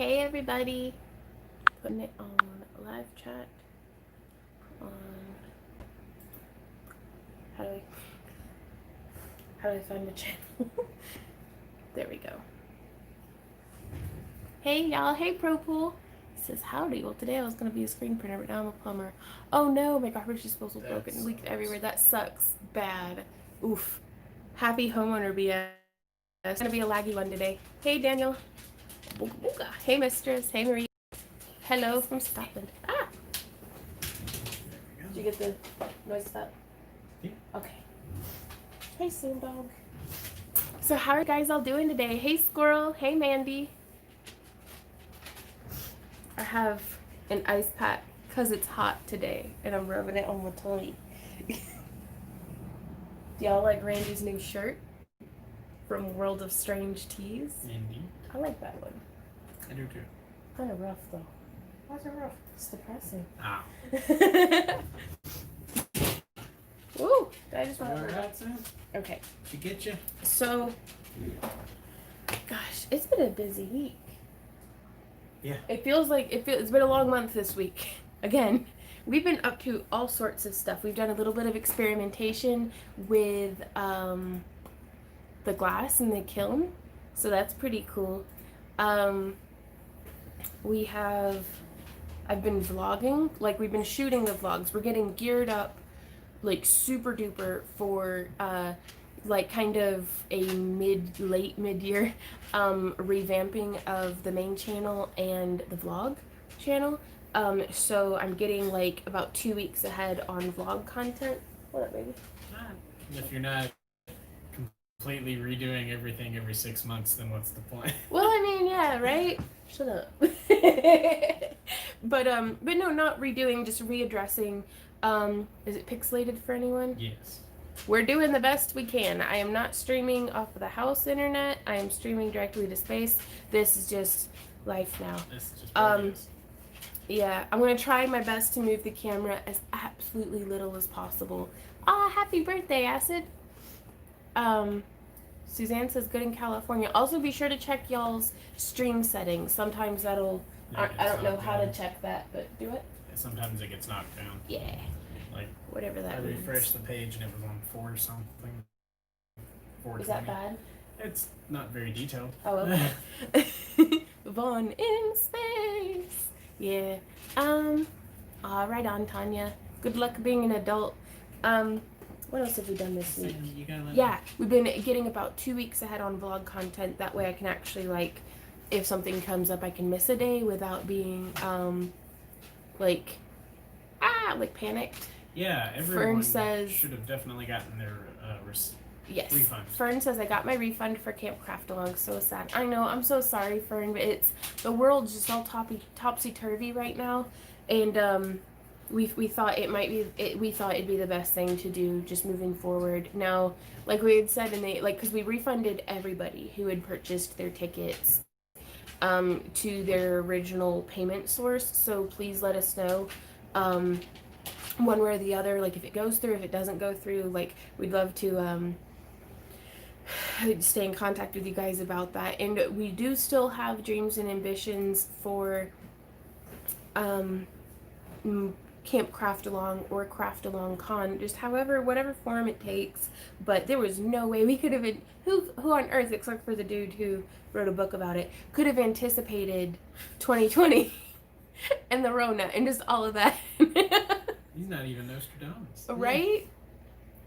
Hey everybody. Putting it on live chat. On how do I find the channel? There we go. Hey y'all. Hey ProPool. He says howdy. Well, today I was gonna be a screen printer, but now I'm a plumber. Oh no, my garbage disposal broken, leaked everywhere. That sucks bad. Oof. Happy homeowner BS. It's gonna be a laggy one today. Hey Daniel. Booga booga. Hey Mistress. Hey Marie. Hello from Scotland. Ah! Did you get the noise stop? Yeah. Okay. Hey Soon Dog. So how are you guys all doing today? Hey Squirrel. Hey Mandy. I have an ice pack because it's hot today and I'm rubbing it on my tummy. Do y'all like Randy's new shirt from World of Strange Teas? Indeed. I like that one. I do too. Kind of rough though. Why's it rough? It's depressing. Ah. Woo! I just want Alright, to. Sam. Okay. To get you. So, gosh, it's been a busy week. Yeah. It feels like it's been a long month this week. Again, we've been up to all sorts of stuff. We've done a little bit of experimentation with the glass in the kiln, so that's pretty cool. I've been vlogging, like we've been shooting the vlogs. We're getting geared up like super duper for like kind of a late mid-year revamping of the main channel and the vlog channel. So I'm getting like about 2 weeks ahead on vlog content. What up, baby? If you're not completely redoing everything every 6 months, then what's the point? Well, I mean, yeah, right? Shut up. But no, not redoing, just readdressing. Is it pixelated for anyone? Yes. We're doing the best we can. I am not streaming off of the house internet. I am streaming directly to space. This is just life now. This is just what it is. Yeah, I'm gonna try my best to move the camera as absolutely little as possible. Ah, happy birthday, Acid. Suzanne says good in California. Also, be sure to check y'all's stream settings. Sometimes that'll. I don't know how to check that, but do it. Sometimes it gets knocked down. Yeah. Like whatever that I means. refreshed the page and it was on 4 something. 420. Is that bad? It's not very detailed. Oh, okay. Vaughn in space. Yeah. Right on, Tanya. Good luck being an adult. What else have we done this week? Yeah, we've been getting about 2 weeks ahead on vlog content. That way I can actually, like, if something comes up, I can miss a day without being, like panicked. Yeah, everyone Fern says, should have definitely gotten their yes. refund. Fern says, I got my refund for Camp Craft Along. So sad. I know, I'm so sorry, Fern, but the world's just all topsy-turvy right now. And, we thought we thought it'd be the best thing to do just moving forward. Now, like we had said, because we refunded everybody who had purchased their tickets to their original payment source. So please let us know one way or the other, like if it goes through, if it doesn't go through. Like we'd love to stay in contact with you guys about that. And we do still have dreams and ambitions for Camp Craft Along or Craft Along Con, just whatever form it takes. But there was no way we could have who on earth, except for the dude who wrote a book about it, could have anticipated 2020 and the Rona and just all of that. He's not even Nostradamus. Right?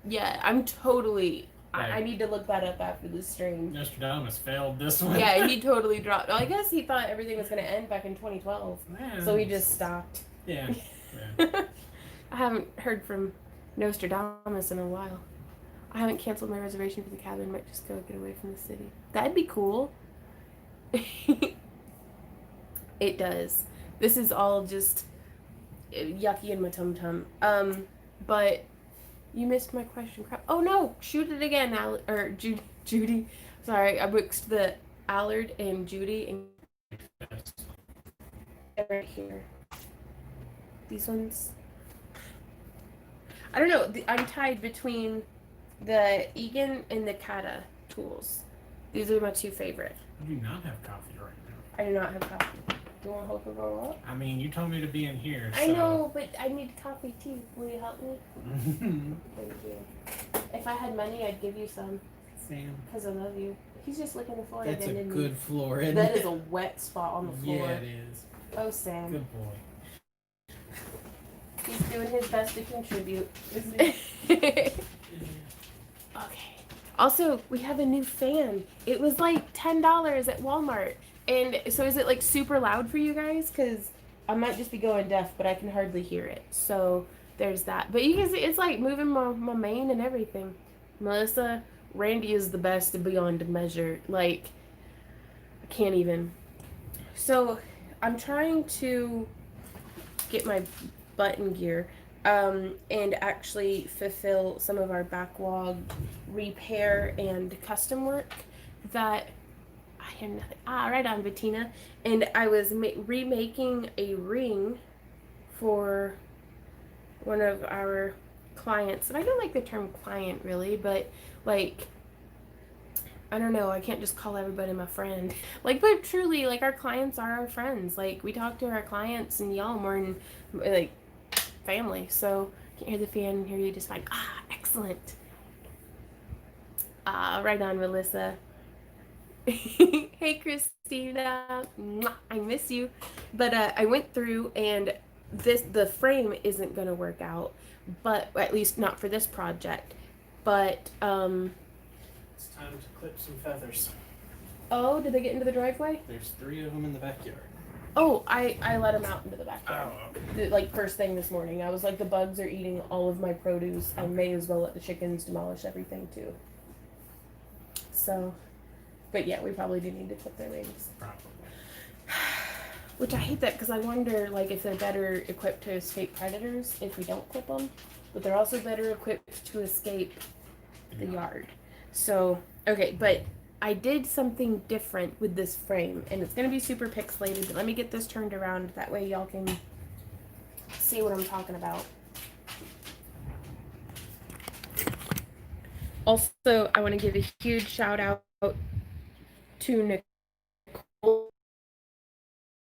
Yeah, I'm totally. Right. I need to look that up after the stream. Nostradamus failed this one. Yeah, he totally dropped. Well, I guess he thought everything was going to end back in 2012. Man. So he just stopped. Yeah. I haven't heard from Nostradamus in a while. I haven't canceled my reservation for the cabin. Might just go get away from the city. That'd be cool. It does. This is all just yucky in my tum-tum. But you missed my question. Crap. Oh no! Shoot it again, Judy. Sorry, I mixed the Allard and Judy and right here. These ones. I don't know. I'm tied between the Egan and the Kata tools. These are my two favorite. I do not have coffee right now. I do not have coffee. Do you want to help her roll up? I mean, you told me to be in here. So. I know, but I need coffee too. Will you help me? Thank you. If I had money, I'd give you some. Sam. Because I love you. He's just licking the floor. That's a good floor, isn't That it? is a wet spot on the floor. Yeah, it is. Oh, Sam. Good boy. He's doing his best to contribute. Isn't he? Okay. Also, we have a new fan. It was like $10 at Walmart. And so is it like super loud for you guys? Because I might just be going deaf, but I can hardly hear it. So there's that. But you can see it's like moving my mane and everything. Melissa, Randy is the best beyond measure. Like, I can't even. So I'm trying to get my button gear and actually fulfill some of our backlog repair and custom work that I have nothing. Right on, Bettina. And I was remaking a ring for one of our clients. And I don't like the term client really, but like, I don't know, I can't just call everybody my friend. Like, but truly, like, our clients are our friends. Like, we talk to our clients and y'all more than, like, family. So, I can hear the fan and hear you just like, excellent. Right on, Melissa. Hey, Christina. Mwah, I miss you. But I went through and the frame isn't going to work out, but at least not for this project. But, It's time to clip some feathers. oh, did they get into the driveway? There's 3 of them in the backyard. Oh, I let them out into the backyard. Oh, okay. Like, first thing this morning. I was like, the bugs are eating all of my produce. I may as well let the chickens demolish everything, too. So, but yeah, we probably do need to clip their wings. Probably. Which I hate that because I wonder, like, if they're better equipped to escape predators if we don't clip them. But they're also better equipped to escape the yard. So, okay, but I did something different with this frame, and it's going to be super pixelated, but let me get this turned around, that way y'all can see what I'm talking about. Also, I want to give a huge shout out to Nicole.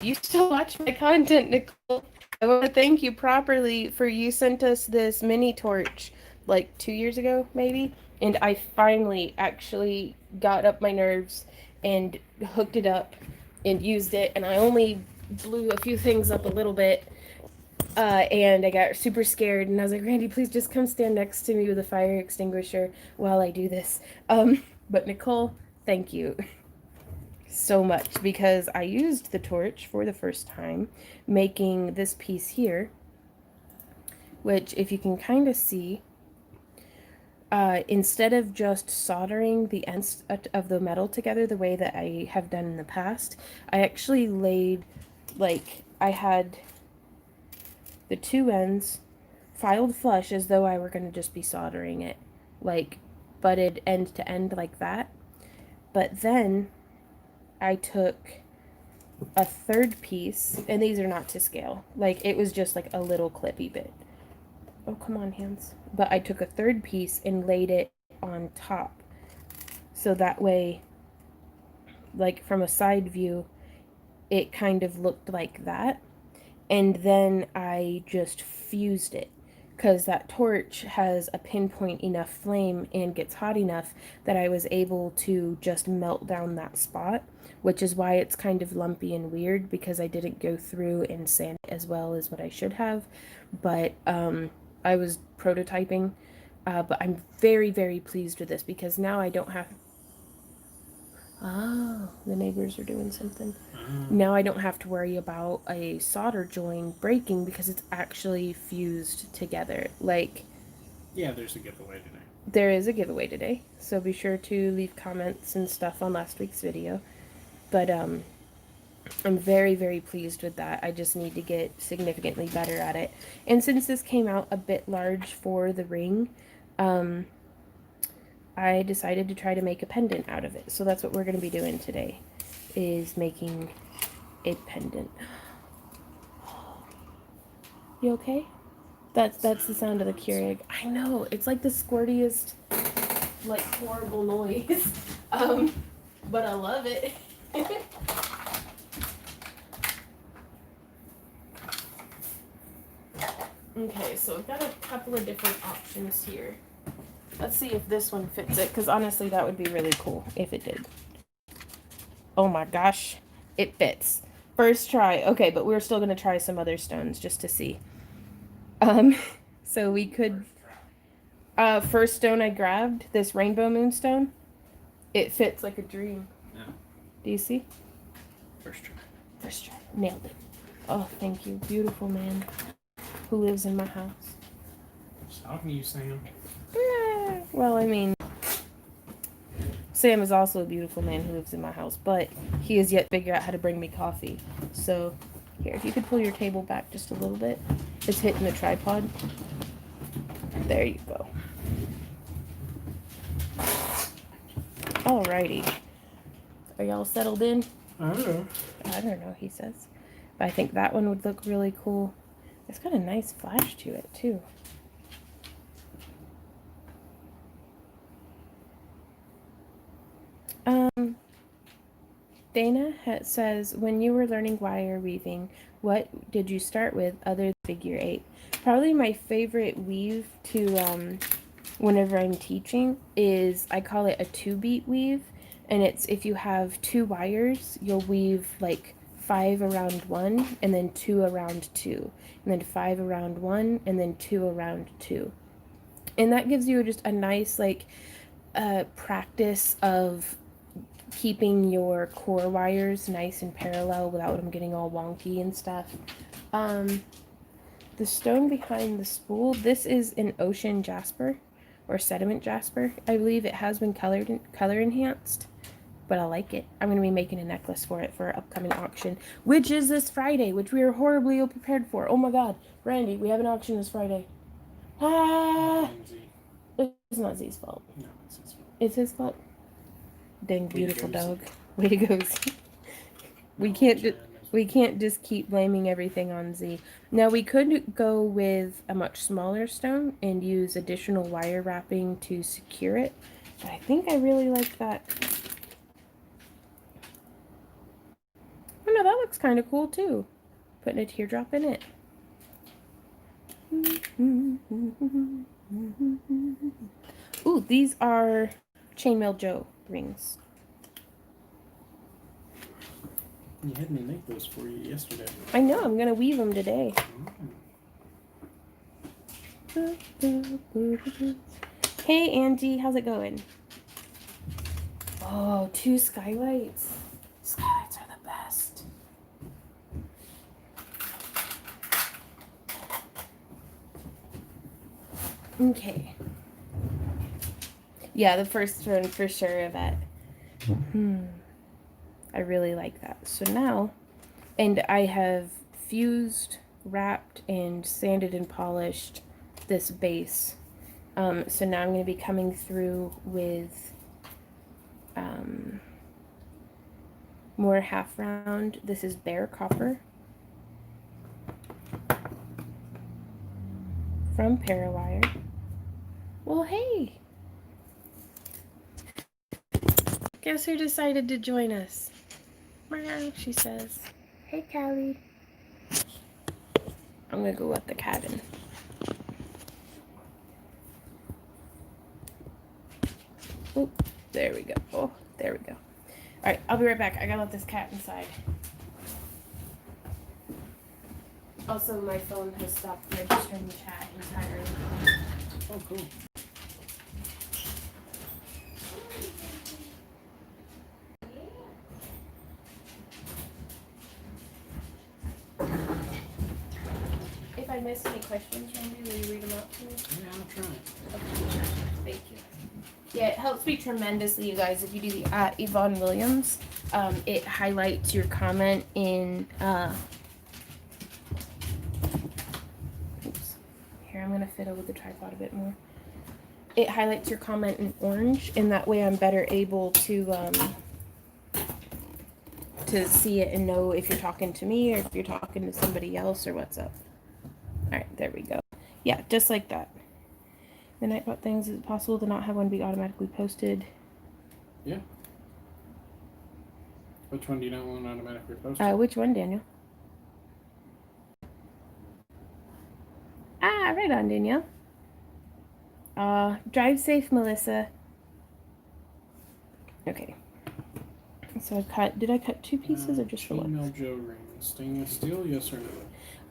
You still watch my content, Nicole. I want to thank you properly for you sent us this mini torch like 2 years ago, maybe. And I finally actually got up my nerves and hooked it up and used it. And I only blew a few things up a little bit. And I got super scared. And I was like, Randy, please just come stand next to me with a fire extinguisher while I do this. But Nicole, thank you so much, because I used the torch for the first time making this piece here, which if you can kind of see, instead of just soldering the ends of the metal together the way that I have done in the past, I actually laid, like, I had the 2 ends filed flush as though I were going to just be soldering it, like, butted end to end like that. But then I took a 3rd piece, and these are not to scale, like, it was just like a little clippy bit. Oh, come on, hands. But I took a 3rd piece and laid it on top. So that way, like, from a side view, it kind of looked like that. And then I just fused it, because that torch has a pinpoint enough flame and gets hot enough that I was able to just melt down that spot, which is why it's kind of lumpy and weird, because I didn't go through and sand it as well as what I should have. But I was prototyping, but I'm very, very pleased with this, because now I don't have... Oh, the neighbors are doing something. Now I don't have to worry about a solder joint breaking, because it's actually fused together. Like, yeah, there's a giveaway today. There is a giveaway today, so be sure to leave comments and stuff on last week's video. But I'm very, very pleased with that. I just need to get significantly better at it. And since this came out a bit large for the ring, I decided to try to make a pendant out of it. So that's what we're going to be doing today, is making a pendant. You okay? That's the sound of the Keurig. I know, it's like the squirtiest, like, horrible noise. But I love it. Okay, so we've got a couple of different options here. Let's see if this one fits it, because honestly, that would be really cool if it did. Oh my gosh, it fits. First try. Okay, but we're still going to try some other stones just to see. So we could... first stone I grabbed, this rainbow moonstone, it fits like a dream. Yeah. Do you see? First try. First try. Nailed it. Oh, thank you. Beautiful man who lives in my house. Just talking to you, Sam. Well, I mean, Sam is also a beautiful man who lives in my house, but he has yet to figure out how to bring me coffee. So, here, if you could pull your table back just a little bit. It's hitting the tripod. There you go. Alrighty. Are y'all settled in? I don't know, he says. But I think that one would look really cool. It's got a nice flash to it, too. Dana says, when you were learning wire weaving, what did you start with other than figure 8? Probably my favorite weave to, whenever I'm teaching is, I call it a 2-beat weave. And it's, if you have 2 wires, you'll weave like 5 around 1, and then 2 around 2. And then 5 around 1, and then 2 around 2. And that gives you just a nice, like, practice of keeping your core wires nice and parallel without them getting all wonky and stuff. The stone behind the spool, this is an ocean jasper or sediment jasper. I believe it has been color enhanced, but I like it. I'm going to be making a necklace for it for our upcoming auction, which is this Friday, which we are horribly ill prepared for. Oh my god, Randy, we have an auction this Friday. It's not Z's fault. No, it's his fault. It's his fault. Dang beautiful dog. Way to go, Z. We can't just keep blaming everything on Z. Now we could go with a much smaller stone and use additional wire wrapping to secure it. But I think I really like that. Oh no, that looks kind of cool too. Putting a teardrop in it. Ooh, these are Chainmail Joe rings. You had me make those for you yesterday. I know, I'm gonna weave them today. Hey Angie, how's it going? Oh, 2 skylights. Skylights are the best. Okay. Yeah, the first one for sure, that. I really like that. So now, and I have fused, wrapped, and sanded and polished this base. So now I'm going to be coming through with more half round. This is bare copper from Parawire. Well, hey! Guess who decided to join us? Meow, she says. Hey, Callie. I'm gonna go let the cat in. Oh, there we go. Oh, there we go. Alright, I'll be right back. I gotta let this cat inside. Also, my phone has stopped registering the chat entirely. Oh, cool. If I miss any questions, Randy, will you read them out to me? Yeah, I'll try it. Okay. Thank you. Yeah, it helps me tremendously, you guys, if you do the Yvonne Williams. It highlights your comment in, oops. Here, I'm going to fiddle with the tripod a bit more. It highlights your comment in orange, and that way I'm better able to see it and know if you're talking to me or if you're talking to somebody else or what's up. Alright, there we go. Yeah, just like that. The Nightbot things, is it possible to not have one be automatically posted? Yeah. Which one do you not want automatically posted? Which one, Daniel? Right on, Danielle. Drive safe, Melissa. Okay. So did I cut 2 pieces or just the one? Chainmail Joe ring. Stainless steel, yes or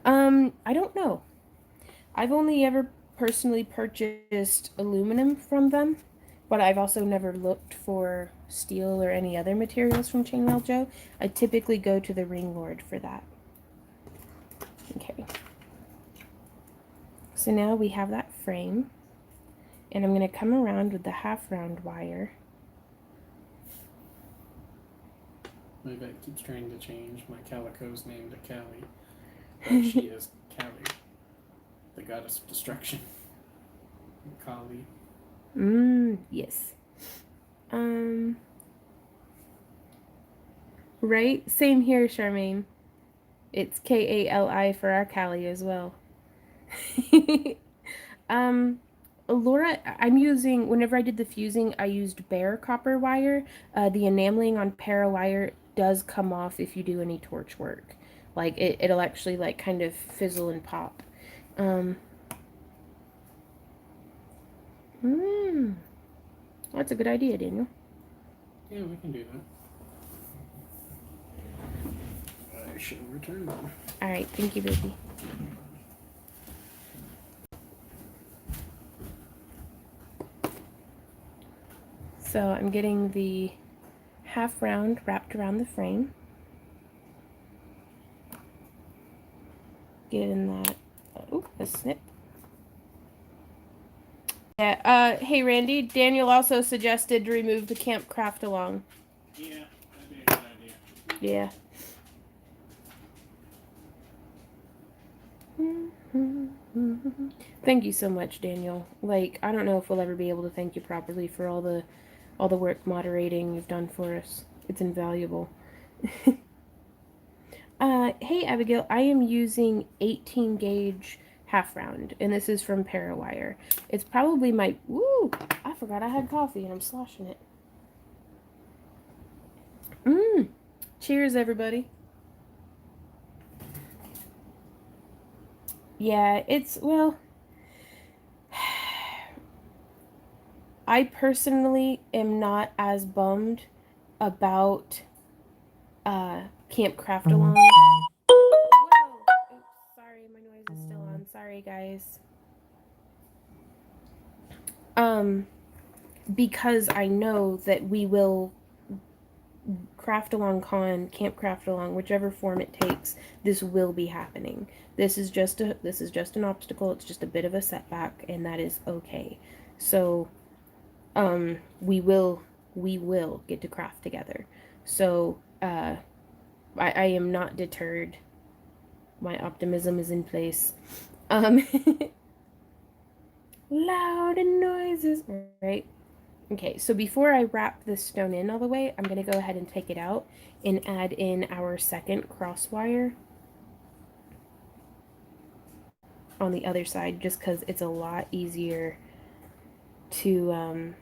no? I don't know. I've only ever personally purchased aluminum from them, but I've also never looked for steel or any other materials from Chainmail Joe. I typically go to the Ring Lord for that. Okay. So now we have that frame, and I'm going to come around with the half round wire. My vet keeps trying to change my calico's name to Callie, but she is Callie, the goddess of destruction. Kali. Yes. Right? Same here, Charmaine. It's Kali for our Callie as well. Laura, I'm using, whenever I did the fusing, I used bare copper wire. The enameling on para wire does come off if you do any torch work. Like, it'll actually, like, kind of fizzle and pop. That's a good idea, Daniel. Yeah, we can do that. I should return them. Alright, thank you, baby. So I'm getting the half round wrapped around the frame. Getting that, a snip. Yeah, hey Randy, Daniel also suggested to remove the Camp Craft Along. Yeah, that'd be a good idea. Yeah. Thank you so much, Daniel. Like, I don't know if we'll ever be able to thank you properly for all the work moderating you've done for us. It's invaluable. Hey Abigail, I am using 18 gauge half round, and this is from Parawire. It's probably my, I forgot I had coffee and I'm sloshing it. Cheers, everybody. Yeah, well, I personally am not as bummed about Camp Craft Along. Whoa! Oops, sorry, my noise is still on. Sorry, guys. Because I know that we will Craft Along Con, Camp Craft Along, whichever form it takes, this will be happening. This is just an obstacle. It's just a bit of a setback, and that is okay. So, we will get to craft together. So, I am not deterred. My optimism is in place. Loud and noises, right? Okay, so before I wrap this stone in all the way, I'm going to go ahead and take it out and add in our second cross wire on the other side, just because it's a lot easier to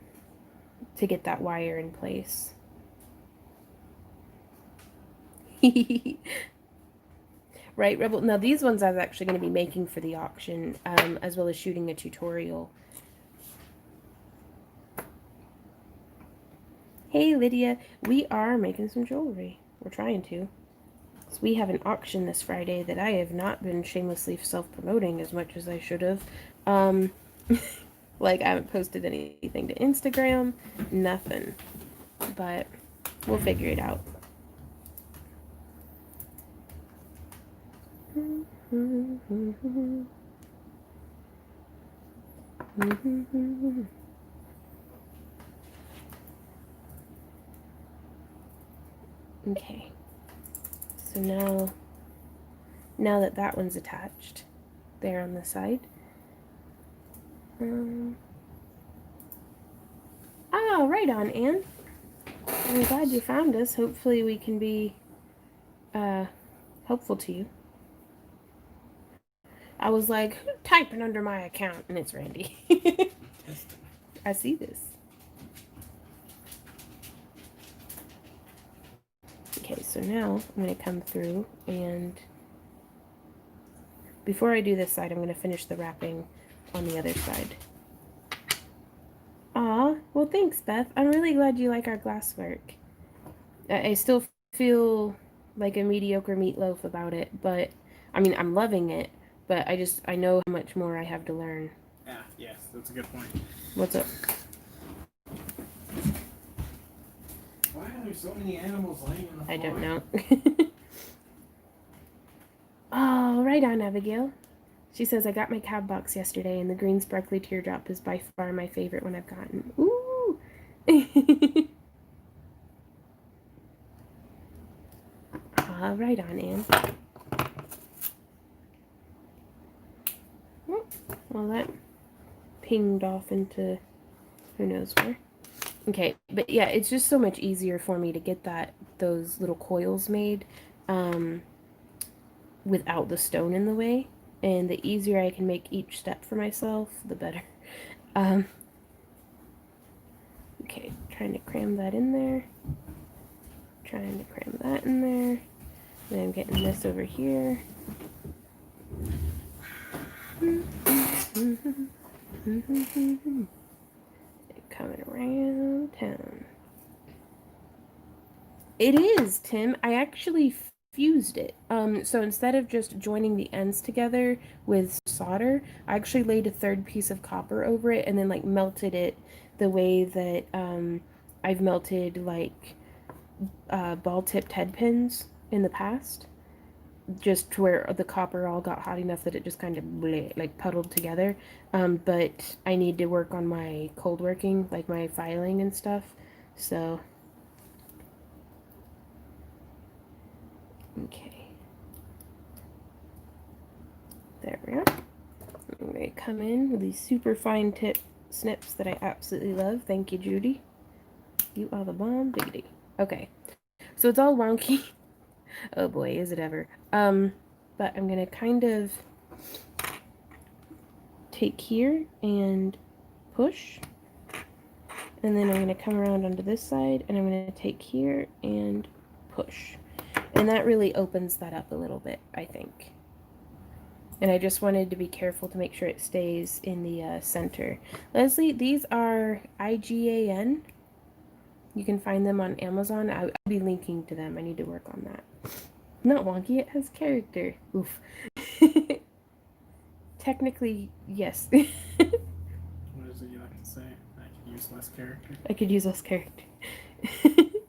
get that wire in place. Right, Rebel? Now these ones I was actually going to be making for the auction, as well as shooting a tutorial. Hey Lydia, we are making some jewelry. We're trying to. So we have an auction this Friday that I have not been shamelessly self-promoting as much as I should have. Like, I haven't posted anything to Instagram, nothing. But we'll figure it out. Okay, so now that one's attached there on the side, right on, Anne. I'm glad you found us. Hopefully we can be helpful to you. I was like typing under my account, and it's Randy. I see this. Okay, so now I'm going to come through, and before I do this side, I'm going to finish the wrapping on the other side. Aw, well thanks, Beth. I'm really glad you like our glasswork. I still feel like a mediocre meatloaf about it, but I mean, I'm loving it, but I know how much more I have to learn. Yeah, yes, that's a good point. What's up? Why are there so many animals laying on the floor? I don't know. Oh, right on, Abigail. She says, I got my cab box yesterday, and the green sparkly teardrop is by far my favorite one I've gotten. Ooh! Right on, Anne. Well, that pinged off into who knows where. Okay, but yeah, it's just so much easier for me to get those little coils made without the stone in the way. And the easier I can make each step for myself, the better. Okay, trying to cram that in there. Trying to cram that in there. Then I'm getting this over here. Coming around town. It is, Tim. I actually fused it. So instead of just joining the ends together with solder, I actually laid a third piece of copper over it and then like melted it the way that I've melted like ball-tipped head pins in the past. Just where the copper all got hot enough that it just kind of like puddled together. But I need to work on my cold working, like my filing and stuff. So, okay. There we are. I'm going to come in with these super fine tip snips that I absolutely love. Thank you, Judy. You are the bomb diggity. Okay. So it's all wonky. Oh boy, is it ever. But I'm going to kind of take here and push. And then I'm going to come around onto this side and I'm going to take here and push. And that really opens that up a little bit, I think. And I just wanted to be careful to make sure it stays in the center. Leslie, these are IGAN. You can find them on Amazon. I'll be linking to them. I need to work on that. Not wonky, it has character. Oof. Technically, yes. What is it you like to say? I could use less character. I could use less character.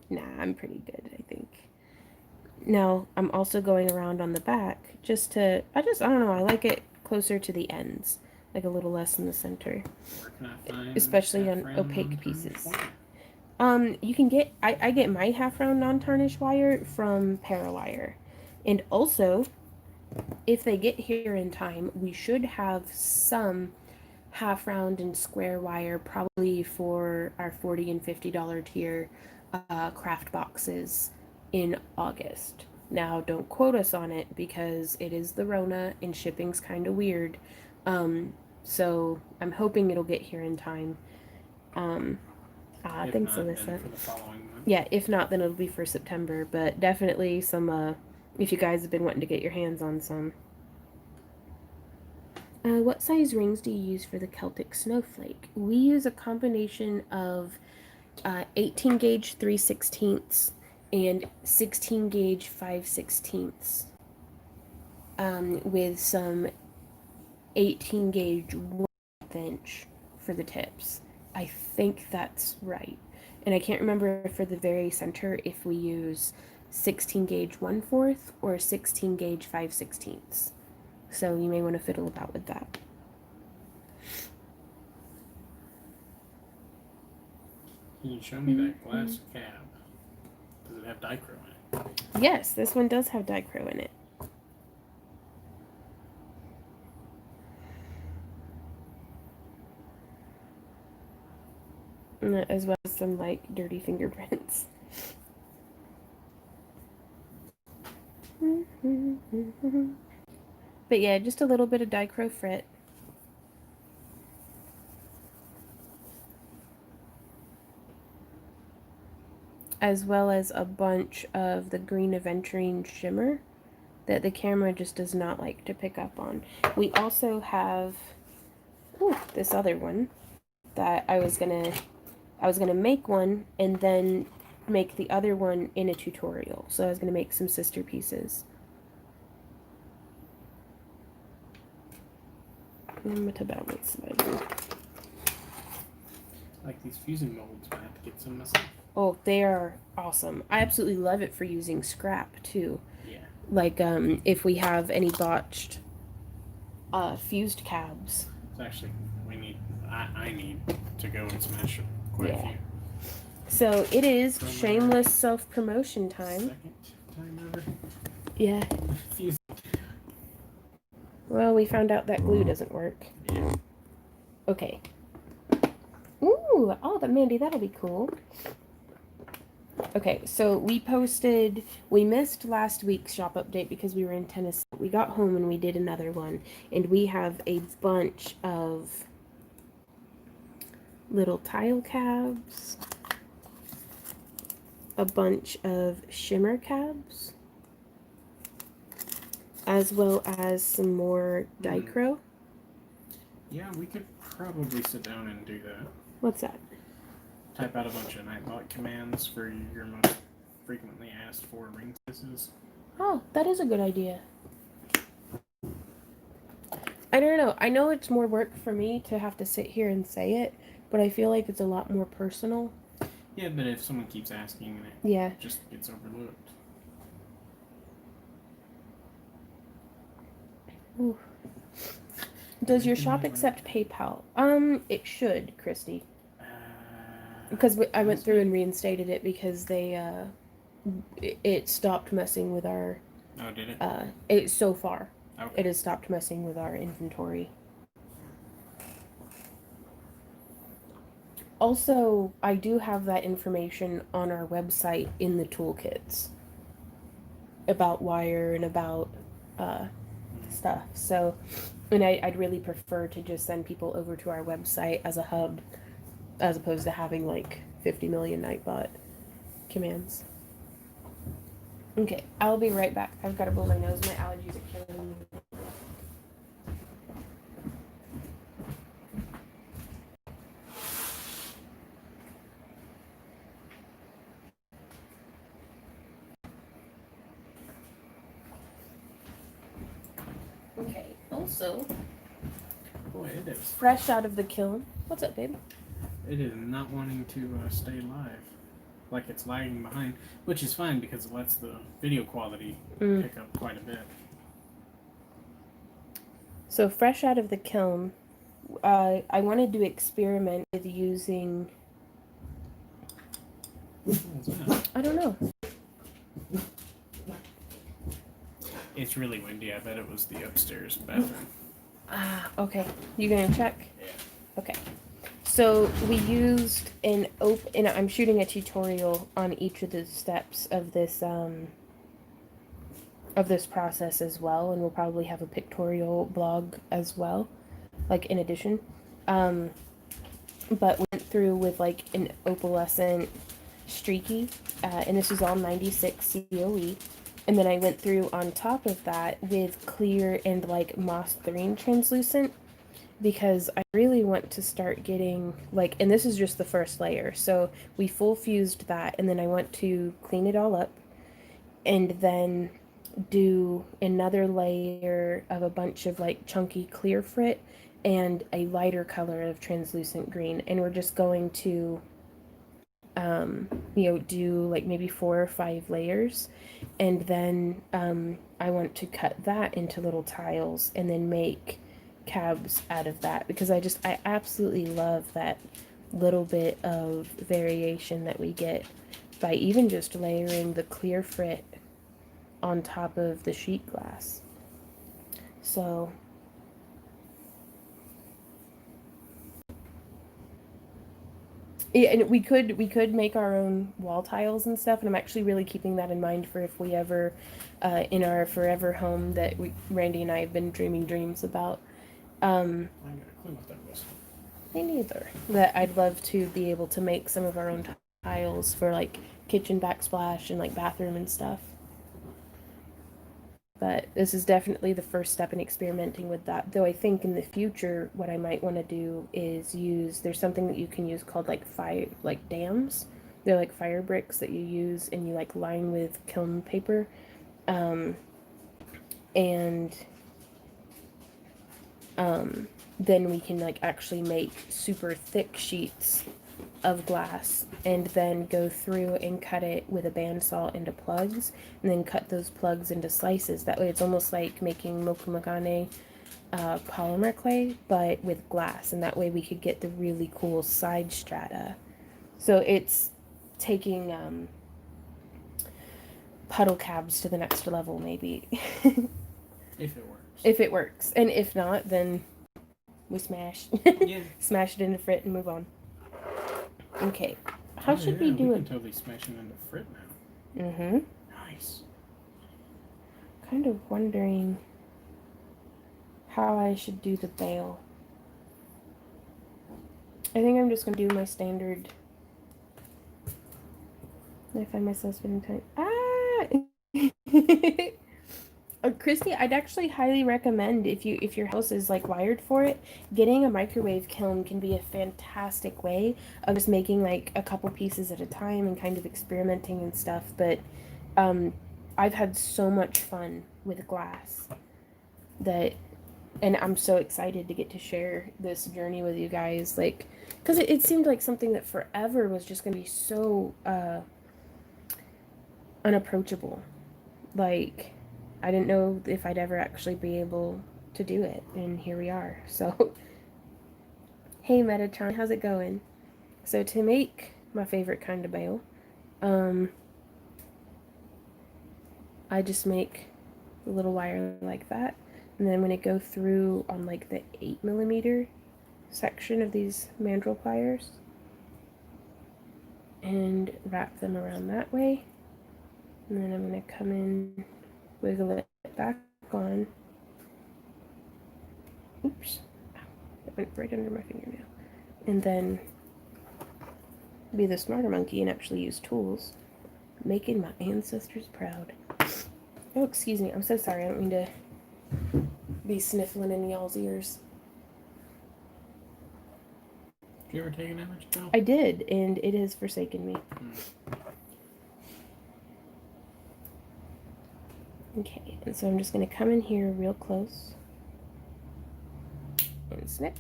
Nah, I'm pretty good, I think. Now, I'm also going around on the back just to, I don't know, I like it closer to the ends, like a little less in the center. Where can I find especially on opaque pieces. You can get, I get my half-round non-tarnished wire from Parawire. And also, if they get here in time, we should have some half-round and square wire probably for our $40 and $50 tier craft boxes in August. Now, don't quote us on it because it is the Rona and shipping's kind of weird. So I'm hoping it'll get here in time. Thanks, Alyssa. Yeah, if not, then it'll be for September. But definitely some, if you guys have been wanting to get your hands on some. What size rings do you use for the Celtic Snowflake? We use a combination of 18 gauge 3/16 and 16 gauge 5/16 with some 18 gauge 1/8 inch for the tips. I think that's right. And I can't remember for the very center if we use 16 gauge 1/4 or 16 gauge 5/16. So you may want to fiddle about with that. Can you show me that glass cab? Does it have dichro in it? Yes, this one does have dichro in it. As well as some like dirty fingerprints. But yeah, just a little bit of dichro frit. As well as a bunch of the green aventurine shimmer that the camera just does not like to pick up on. We also have this other one that I was gonna make one and then make the other one in a tutorial. So I was gonna make some sister pieces. Like these fusing molds, I have to get some myself. Oh, they are awesome. I absolutely love it for using scrap too. Yeah. Like if we have any botched fused cabs. So actually, I need to go and smash quite a few. So it is shameless self-promotion time. Second time ever. Yeah. Fusing. Well, we found out that glue doesn't work. Yeah. Okay. Ooh, oh, Mandy, that'll be cool. Okay, so we missed last week's shop update because we were in Tennessee. We got home and we did another one, and we have a bunch of little tile cabs, a bunch of shimmer cabs, as well as some more dichro. Yeah, we could probably sit down and do that. What's that? Type out a bunch of Nightbot commands for your most frequently asked for ring pieces. Oh, that is a good idea. I don't know. I know it's more work for me to have to sit here and say it, but I feel like it's a lot more personal. Yeah, but if someone keeps asking, it just gets overlooked. Ooh. Does your shop accept PayPal? It should, Christy. Because I went through and reinstated it because they, it stopped messing with our... Oh, did it? So far. Okay. It has stopped messing with our inventory. Also, I do have that information on our website in the toolkits. About wire and about, stuff. So, and I'd really prefer to just send people over to our website as a hub, as opposed to having like 50 million Nightbot commands. Okay, I'll be right back. I've got to blow my nose. My allergies are killing me. Okay, also, boy, it is fresh out of the kiln. What's up, babe? It is not wanting to stay live. Like it's lagging behind, which is fine because it lets the video quality pick up quite a bit. So fresh out of the kiln, I wanted to experiment with using... I don't know. It's really windy. I bet it was the upstairs bathroom. Okay. You gonna check? Yeah. Okay. So we used and I'm shooting a tutorial on each of the steps of this process as well, and we'll probably have a pictorial blog as well, like in addition. But went through with like an opalescent streaky, and this was all 96 COE. And then I went through on top of that with clear and like moss green translucent, because I really want to start getting like, and this is just the first layer. So we full fused that, and then I want to clean it all up and then do another layer of a bunch of like chunky clear frit and a lighter color of translucent green. And we're just going to do like maybe 4 or 5 layers, and then I want to cut that into little tiles and then make cabs out of that, because I absolutely love that little bit of variation that we get by even just layering the clear frit on top of the sheet glass. So yeah, and we could make our own wall tiles and stuff, and I'm actually really keeping that in mind for if we ever, in our forever home that Randy and I have been dreaming dreams about. I got a clue what that was. Me neither. That I'd love to be able to make some of our own tiles for like kitchen backsplash and like bathroom and stuff. But this is definitely the first step in experimenting with that. Though I think in the future, what I might want to do is there's something that you can use called like dams. They're like fire bricks that you use and you like line with kiln paper. Um, and then we can like actually make super thick sheets of glass and then go through and cut it with a bandsaw into plugs and then cut those plugs into slices. That way it's almost like making mokumagane polymer clay but with glass, and that way we could get the really cool side strata. So it's taking puddle cabs to the next level maybe. If it works. If it works. And if not, then we smash. Yeah. Smash it into frit and move on. Okay. How should we do we it? can totally smash it into frit now. Mm-hmm. Nice. Kind of wondering how I should do the bail. I think I'm just gonna do my standard. I find myself spending time. Christy, I'd actually highly recommend if your house is like wired for it, getting a microwave kiln can be a fantastic way of just making like a couple pieces at a time and kind of experimenting and stuff. But I've had so much fun with glass that, and I'm so excited to get to share this journey with you guys. Like, because it seemed like something that forever was just gonna be so unapproachable. Like, I didn't know if I'd ever actually be able to do it, and here we are. So, hey Metatron, how's it going? So to make my favorite kind of bail, I just make a little wire like that, and then I'm gonna go through on like the 8mm section of these mandrel pliers and wrap them around that way, and then I'm gonna come in, wiggle it back on. Oops, that went right under my fingernail. And then be the smarter monkey and actually use tools, making my ancestors proud. Oh, excuse me, I'm so sorry, I don't mean to be sniffling in y'all's ears. Did you ever take an allergy pill? I did, and it has forsaken me. Okay, and so I'm just going to come in here real close and snip.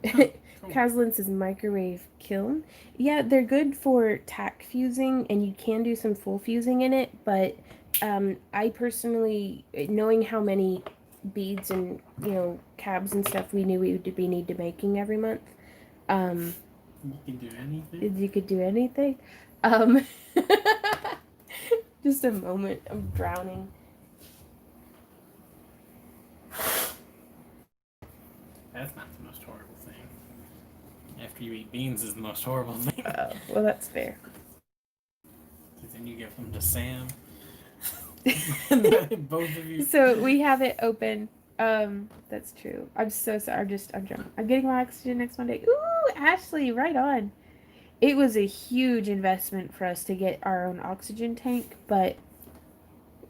Cool. Caslin says microwave kiln. Yeah, they're good for tack fusing, and you can do some full fusing in it, but I personally, knowing how many beads and, cabs and stuff we knew we would be need to making every month, you can do anything? you could do anything. Just a moment, I'm drowning. That's not the most horrible thing. After you eat beans is the most horrible thing. Oh, well, that's fair. Then you give them to Sam. And then both of you. So we have it open. That's true. I'm so sorry. I'm drunk. I'm getting my oxygen next Monday. Ooh, Ashley, right on. It was a huge investment for us to get our own oxygen tank, but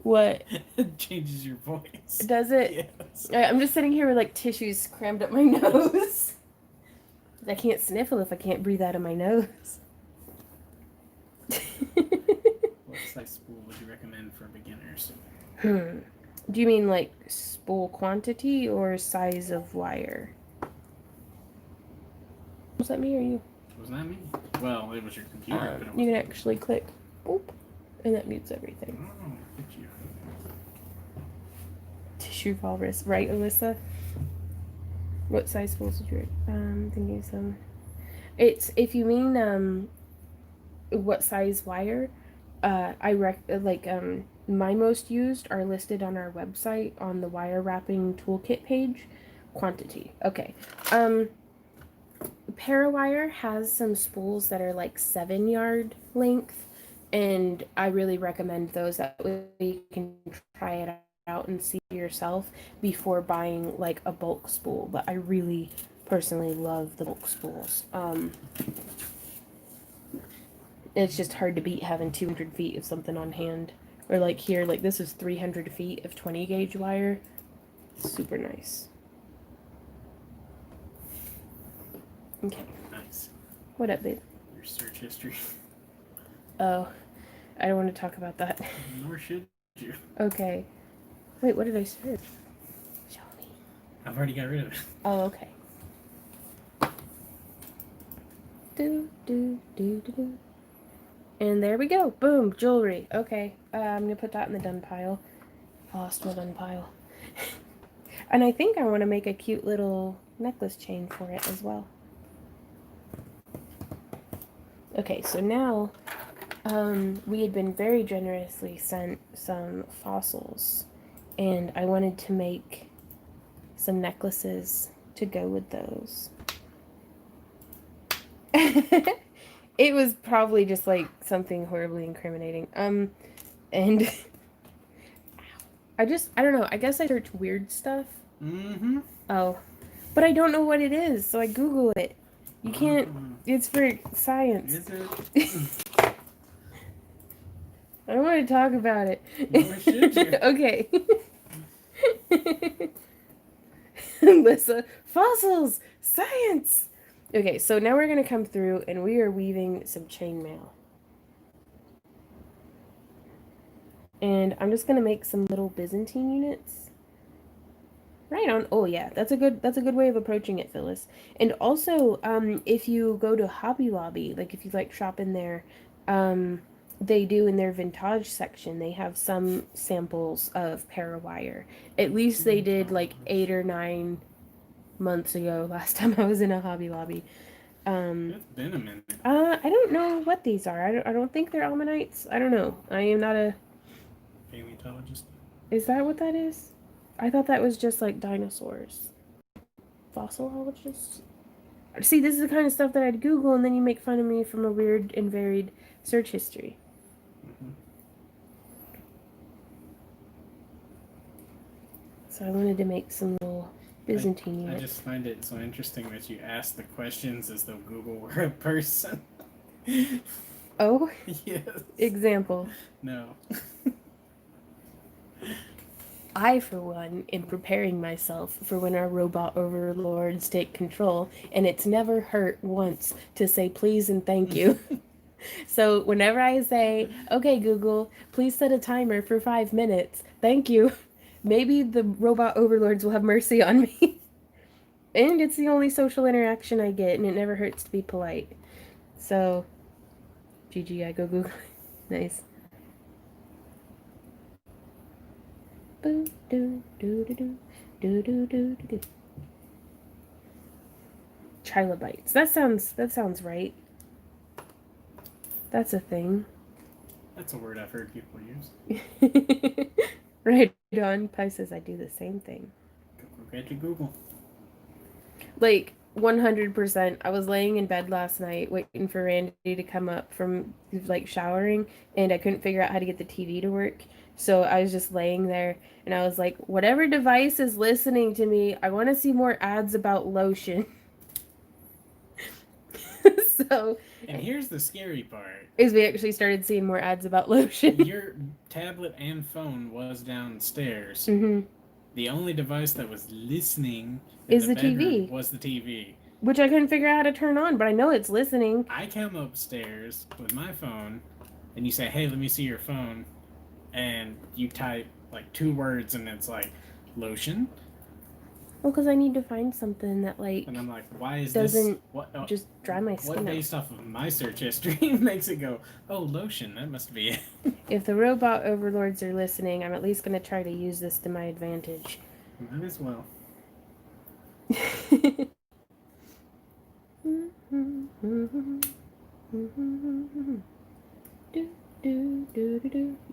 what? It changes your voice. Does it? Yes. I'm just sitting here with like tissues crammed up my nose. I can't sniffle if I can't breathe out of my nose. What size spool would you recommend for beginners? Do you mean like spool quantity or size of wire? Was that me or you? Was that me? Well, it was your computer. But it You can actually click, boop, and that mutes everything. Oh, look at you. Tissue walrus, right, Alyssa? What size spools did you? Thinking some. It's if you mean what size wire. My most used are listed on our website on the wire wrapping toolkit page. Quantity. Okay. Parawire has some spools that are like 7-yard length, and I really recommend those. That way you can try it out and see yourself before buying like a bulk spool. But I really personally love the bulk spools. It's just hard to beat having 200 feet of something on hand Or like here, like this is 300 feet of 20 gauge wire. Super nice. Okay. Nice. What up, babe? Your search history. Oh, I don't want to talk about that. Nor should you. Okay. Wait, what did I search? Show me. I've already got rid of it. Oh, okay. Do, do, do, do, do. And there we go. Boom, jewelry. Okay, I'm going to put that in the done pile. Lost my done pile. And I think I want to make a cute little necklace chain for it as well. Okay, so now we had been very generously sent some fossils, and I wanted to make some necklaces to go with those. It was probably just like something horribly incriminating. And I don't know. I guess I search weird stuff. Mm-hmm. Oh, but I don't know what it is, so I Google it. You can't. It's for science. Is it? I don't want to talk about it. Nor should you. Okay. Alyssa, fossils, science. Okay, so now we're gonna come through and we are weaving some chainmail. And I'm just gonna make some little Byzantine units. Right on. Oh yeah, that's a good way of approaching it, Phyllis. And also, if you go to Hobby Lobby, like if you like shop in there, they do in their vintage section, they have some samples of Parawire. At least they did like 8 or 9 months ago, last time I was in a Hobby Lobby. It's been a minute. I don't know what these are. I don't think they're ammonites. I don't know. I am not a Paleontologist. Is that what that is? I thought that was just like dinosaurs. Fossilologists? See, this is the kind of stuff that I'd Google and then you make fun of me from a weird and varied search history. Mm-hmm. So I wanted to make some little Byzantine units. I just find it so interesting that you ask the questions as though Google were a person. Oh? Yes. Example. No. I, for one, am preparing myself for when our robot overlords take control, and it's never hurt once to say please and thank you. So whenever I say, okay, Google, please set a timer for 5 minutes, thank you, maybe the robot overlords will have mercy on me. And it's the only social interaction I get, and it never hurts to be polite. So, GG, I go Google. Nice. Do, do, do, do, do, do, do, do. Trilobites. That sounds right. That's a thing. That's a word I've heard people use. Right on. Pi says I do the same thing. Go get your Google. Like 100%. I was laying in bed last night waiting for Randy to come up from like showering, and I couldn't figure out how to get the TV to work. So I was just laying there and I was like, whatever device is listening to me, I want to see more ads about lotion. So, and here's the scary part. Is we actually started seeing more ads about lotion. Your tablet and phone was downstairs. Mm-hmm. The only device that was listening is the TV. Was the TV. Which I couldn't figure out how to turn on, but I know it's listening. I come upstairs with my phone, and you say, hey, let me see your phone. And you type like 2 words, and it's like, lotion. Well, because I need to find something that like. And I'm like, why is doesn't this? just dry my skin What based off of my search history makes it go, oh, lotion? That must be it. If the robot overlords are listening, I'm at least going to try to use this to my advantage. Might as well.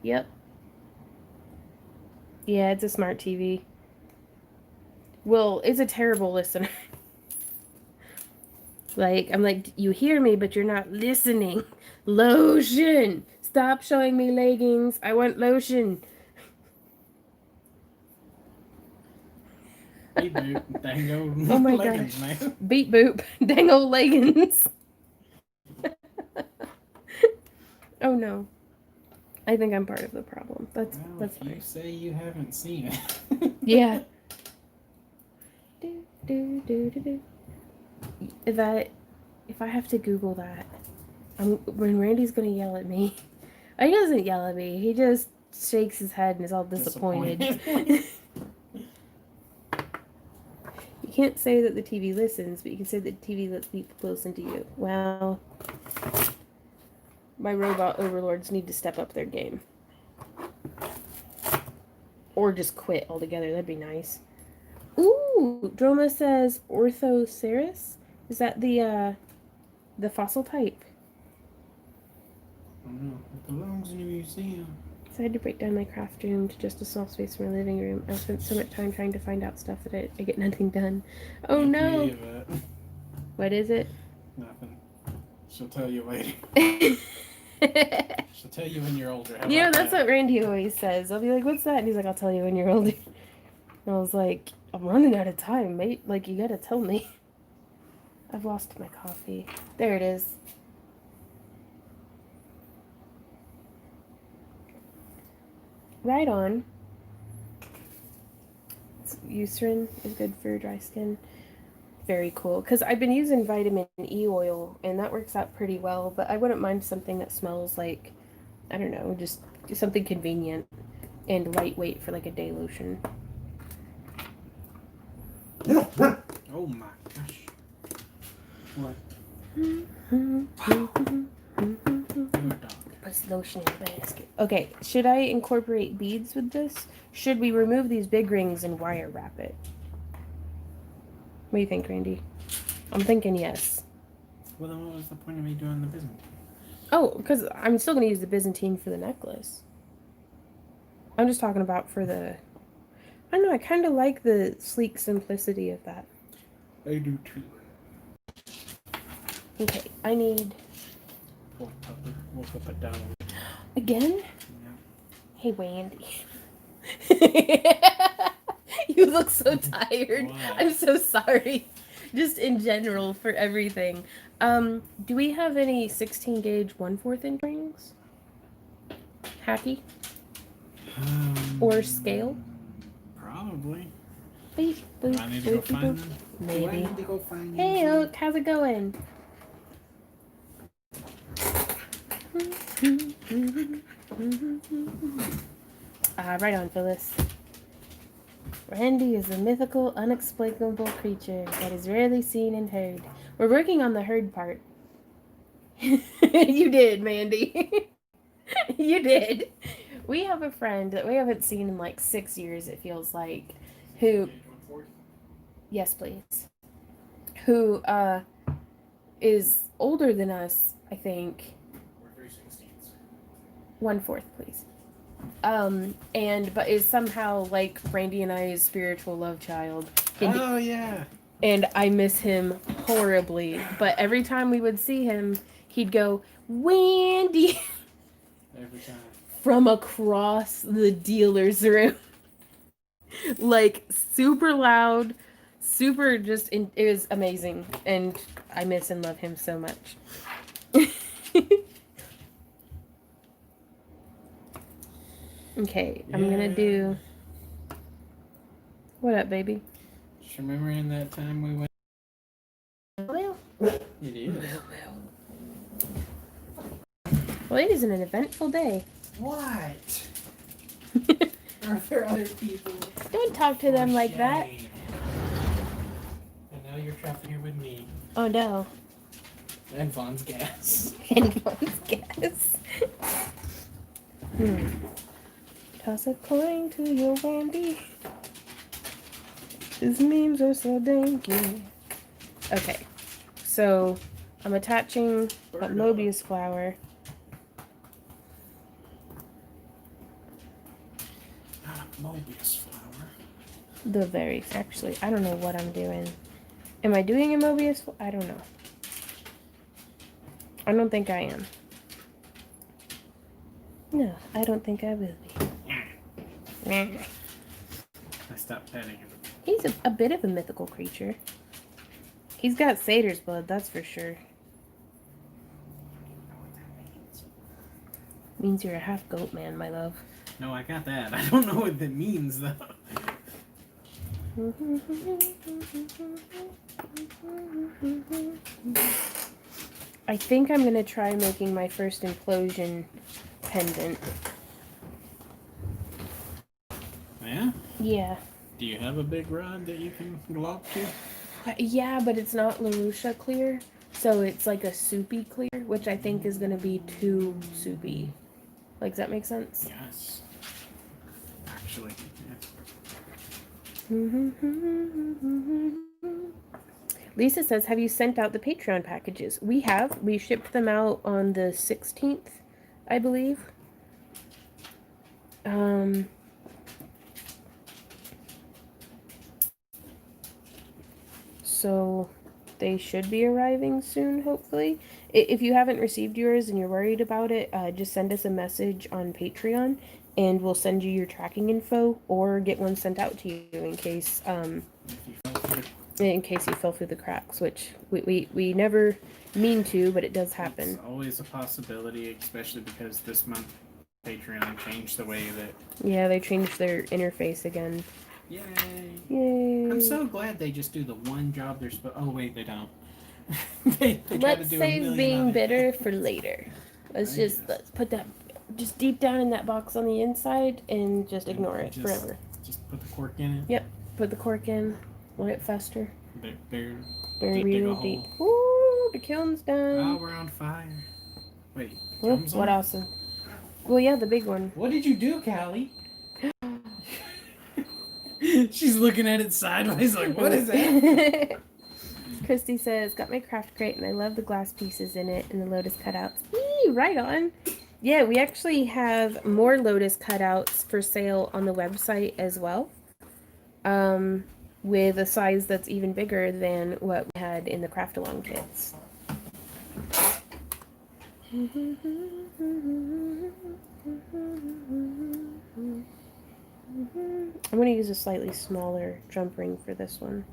Yep. Yeah, it's a smart TV. Well, it's a terrible listener. Like, I'm like, you hear me, but you're not listening. Lotion! Stop showing me leggings. I want lotion. Beep boop. Dang old Oh my leggings, gosh. man. Beep boop. Dang old leggings. Oh no. I think I'm part of the problem. That's if fine. you say you haven't seen it. Yeah. If I have to Google that, when Randy's gonna yell at me. He doesn't yell at me. He just shakes his head and is all disappointed. You can't say that the TV listens, but you can say that the TV lets people listen to you. Well, my robot overlords need to step up their game. Or just quit altogether. That'd be nice. Ooh, Droma says Orthoceras. Is that the fossil type? I don't know. It belongs in a museum. Decided to break down my craft room to just a small space for my living room. I spent so much time trying to find out stuff that I get nothing done. Oh no! What is it? Nothing. She'll tell you later. She'll tell you when you're older. How Yeah, about that's that? what Randy always says. I'll be like, "What's that?" And he's like, "I'll tell you when you're older." And I was like, "I'm running out of time, mate. Like, you gotta tell me." I've lost my coffee. There it is. Right on. Eucerin is good for dry skin. Very cool. Because I've been using vitamin E oil, and that works out pretty well. But I wouldn't mind something that smells like, I don't know, just something convenient and lightweight for like a day lotion. Oh my gosh. What? Your dog. Puts lotion in the basket. Okay, should I incorporate beads with this? Should we remove these big rings and wire wrap it? What do you think, Randy? I'm thinking yes. Well, then what was the point of me doing the Byzantine? Oh, because I'm still going to use the Byzantine for the necklace. I'm just talking about for the... I don't know, I kind of like the sleek simplicity of that. I do too. Okay, I need... We'll put it down. Again? Yeah. Hey, Wendy. You look so tired. What? I'm so sorry. Just in general for everything. Do we have any 16 gauge 1/4 inch rings? Hacky? Or scale? Probably. Beep, boop, I need to go boop, find boop. them. Maybe. Do I need to go find Hey, them? Oak, how's it going? Right on, Phyllis. Randy is a mythical, unexplainable creature that is rarely seen and heard. We're working on the heard part. You did, Mandy. You did. We have a friend that we haven't seen in like 6 years, it feels like, who... Yes, please. Who, is older than us, I think. We're 3/16. 1/4, please. But is somehow like Randy and I's spiritual love child. Oh, yeah. And I miss him horribly. But every time we would see him, he'd go, Wendy! Every time. From across the dealer's room. Like, super loud, super it was amazing. And I miss and love him so much. Okay, I'm gonna do... What up, baby? Just remembering that time we went... Well, It is. Well, it is an eventful day. What? Are there other people? Don't talk to them like that. And now you're trapped here with me. Oh no. And Vaughn's gas. And Vaughn's gas. Toss a coin to your Randy. His memes are so danky. Okay, so I'm attaching a Mobius flower. Not a Mobius flower. Actually, I don't know what I'm doing. Am I doing a Mobius? I don't know. I don't think I am. No, I don't think I will be. I stopped petting him. He's a bit of a mythical creature. He's got satyr's blood, that's for sure. Means you're a half goat man, my love. No, I got that. I don't know what that means, though. I think I'm gonna try making my first implosion pendant. Yeah? Yeah. Do you have a big rod that you can glob to? Yeah, but it's not LaRusha clear, so it's like a soupy clear, which I think is gonna be too soupy. Like, does that make sense? Yes. Actually, Lisa says, have you sent out the Patreon packages? We have. We shipped them out on the 16th, I believe. So they should be arriving soon, hopefully. If you haven't received yours and you're worried about it, just send us a message on Patreon and we'll send you your tracking info or get one sent out to you in case you fell through the cracks, which we never mean to, but it does happen. It's always a possibility, especially because this month Patreon changed the way that... Yeah, they changed their interface again. Yay! Yay! I'm so glad they just do the one job they're supposed... Oh, wait, they don't. they Let's save being bitter for later. Let's put that just deep down in that box on the inside and just ignore it forever. Just put the cork in it. Yep, put the cork in, let it fester. Bury Real deep. Ooh, the kiln's done. Oh, we're on fire. Wait, what else? Well, yeah, the big one. What did you do, Callie? She's looking at it sideways like, what is that? Christy says, got my craft crate and I love the glass pieces in it and the lotus cutouts. Eee, right on. Yeah, we actually have more lotus cutouts for sale on the website as well. With a size that's even bigger than what we had in the craft along kits. I'm going to use a slightly smaller jump ring for this one.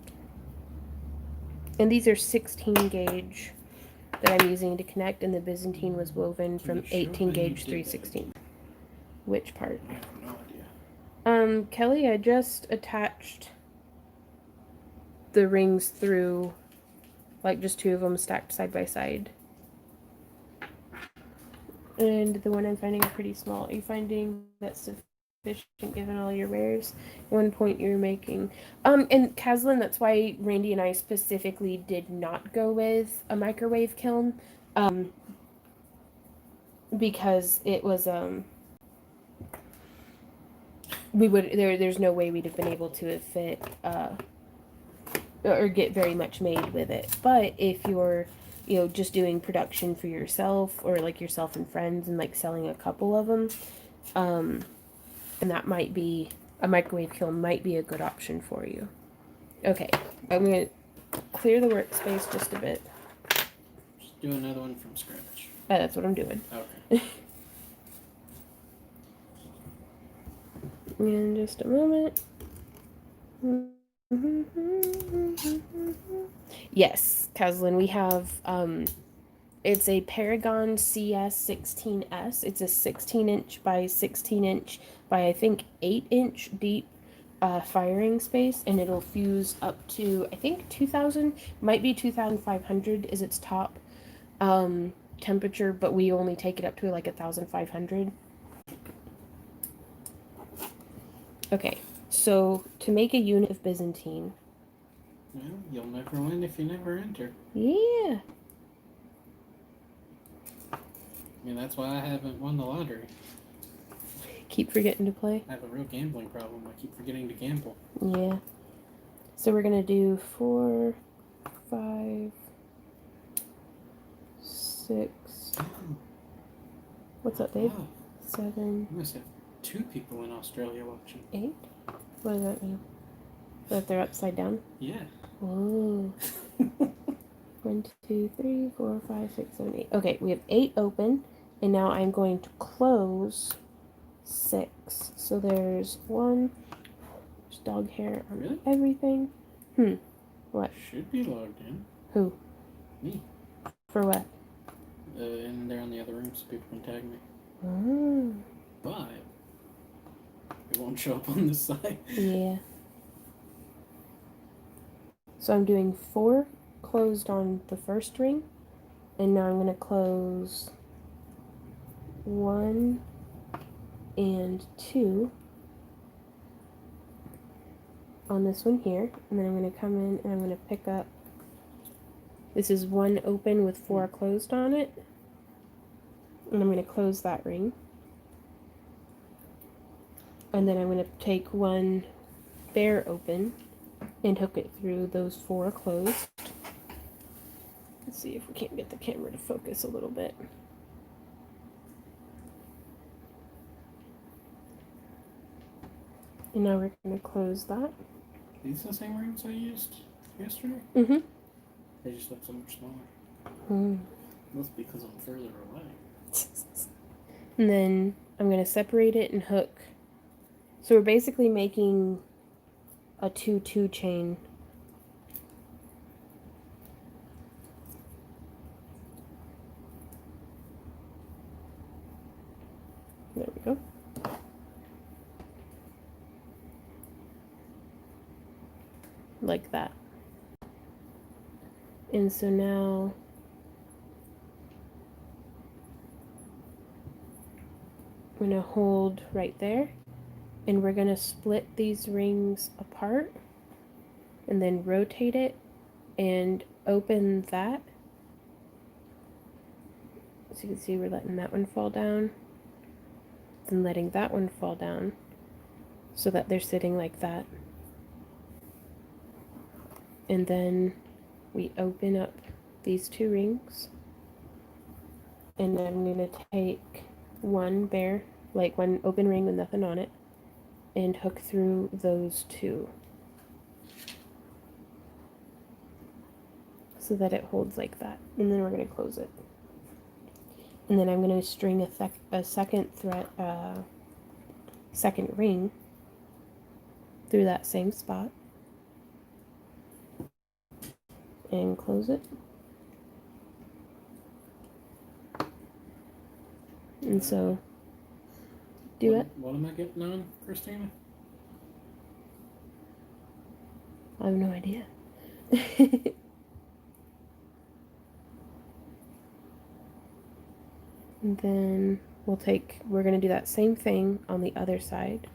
And these are 16 gauge that I'm using to connect, and the Byzantine was woven from 18 gauge 3/16. Which part? I have no idea. Kelly, I just attached the rings through, like just two of them stacked side by side. And the one I'm finding are pretty small. Are you finding that's sufficient given all your wares? One point you're making. And Kaslin, that's why Randy and I specifically did not go with a microwave kiln. Because it was, there's no way we'd have been able to have fit, or get very much made with it. But if you're, just doing production for yourself or like yourself and friends and like selling a couple of them, and that might be, a microwave kiln might be a good option for you. Okay, I'm going to clear the workspace just a bit. Just do another one from scratch. That's what I'm doing. Okay. In just a moment. Yes, Kaslin, we have, it's a Paragon CS16S. It's a 16-inch by 16-inch by, I think, 8-inch deep firing space, and it'll fuse up to, I think, 2,000, might be 2,500 is its top temperature, but we only take it up to like 1,500. Okay, so to make a unit of Byzantine. Well, you'll never win if you never enter. Yeah. I mean, that's why I haven't won the lottery. Keep forgetting to play. I have a real gambling problem. I keep forgetting to gamble. Yeah. So we're gonna do 4, 5, 6. What's up, Dave? Oh, 7. you must have 2 people in Australia watching. 8. What does that mean? That they're upside down? Yeah. Whoa. 1, 2, 3, 4, 5, 6, 7, 8. Okay, we have 8 open, and now I'm going to close 6. So there's 1. There's dog hair on Really? everything. What? Should be logged in. Who? Me. For what? And they're on the other room so people can tag me. Oh. But it won't show up on this side. Yeah. So I'm doing 4 closed on the first ring, and now I'm going to close 1 and 2 on this one here, and then I'm going to come in and I'm going to pick up, this is 1 open with 4 closed on it, and I'm going to close that ring, and then I'm going to take 1 bare open and hook it through those 4 closed. Let's see if we can't get the camera to focus a little bit. And now we're going to close that. These the same rings I used yesterday? Mm-hmm. They just look so much smaller. Mm. Must be because I'm further away. And then I'm going to separate it and hook. So we're basically making a 2-2 chain. There we go. Like that. And so now I'm going to hold right there, and we're going to split these rings apart and then rotate it and open that. As you can see, we're letting that one fall down and letting that one fall down so that they're sitting like that. And then we open up these 2 rings, and I'm going to take 1 bare, like 1 open ring with nothing on it, and hook through those 2 so that it holds like that. And then we're going to close it. And then I'm going to string a second thread, second ring through that same spot and close it. And so, do it. What am I getting on, Christina? I have no idea. And then we're going to do that same thing on the other side.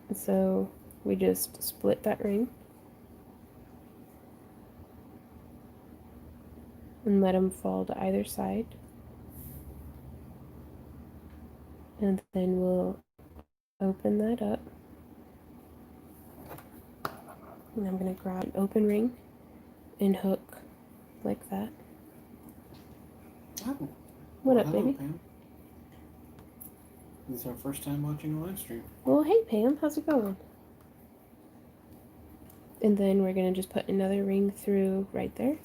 And so we just split that ring and let them fall to either side. And then we'll open that up. And I'm going to grab an open ring and hook like that. Oh. What up, hello, baby? Pam. This is our first time watching a live stream. Well, hey, Pam. How's it going? And then we're going to just put another ring through right there.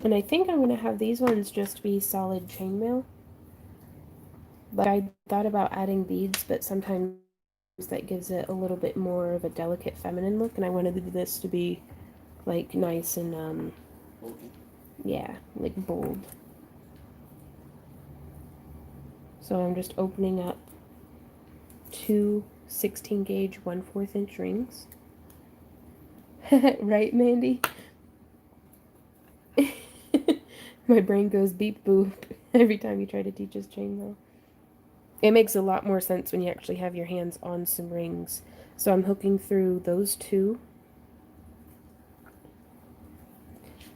And I think I'm going to have these ones just be solid chainmail. But I thought about adding beads, but sometimes that gives it a little bit more of a delicate feminine look, and I wanted this to be like nice and yeah, like bold. So I'm just opening up 2 16-gauge 1/4 inch rings. Right, Mandy? My brain goes beep boop every time you try to teach us chainmail. It makes a lot more sense when you actually have your hands on some rings. So I'm hooking through those 2.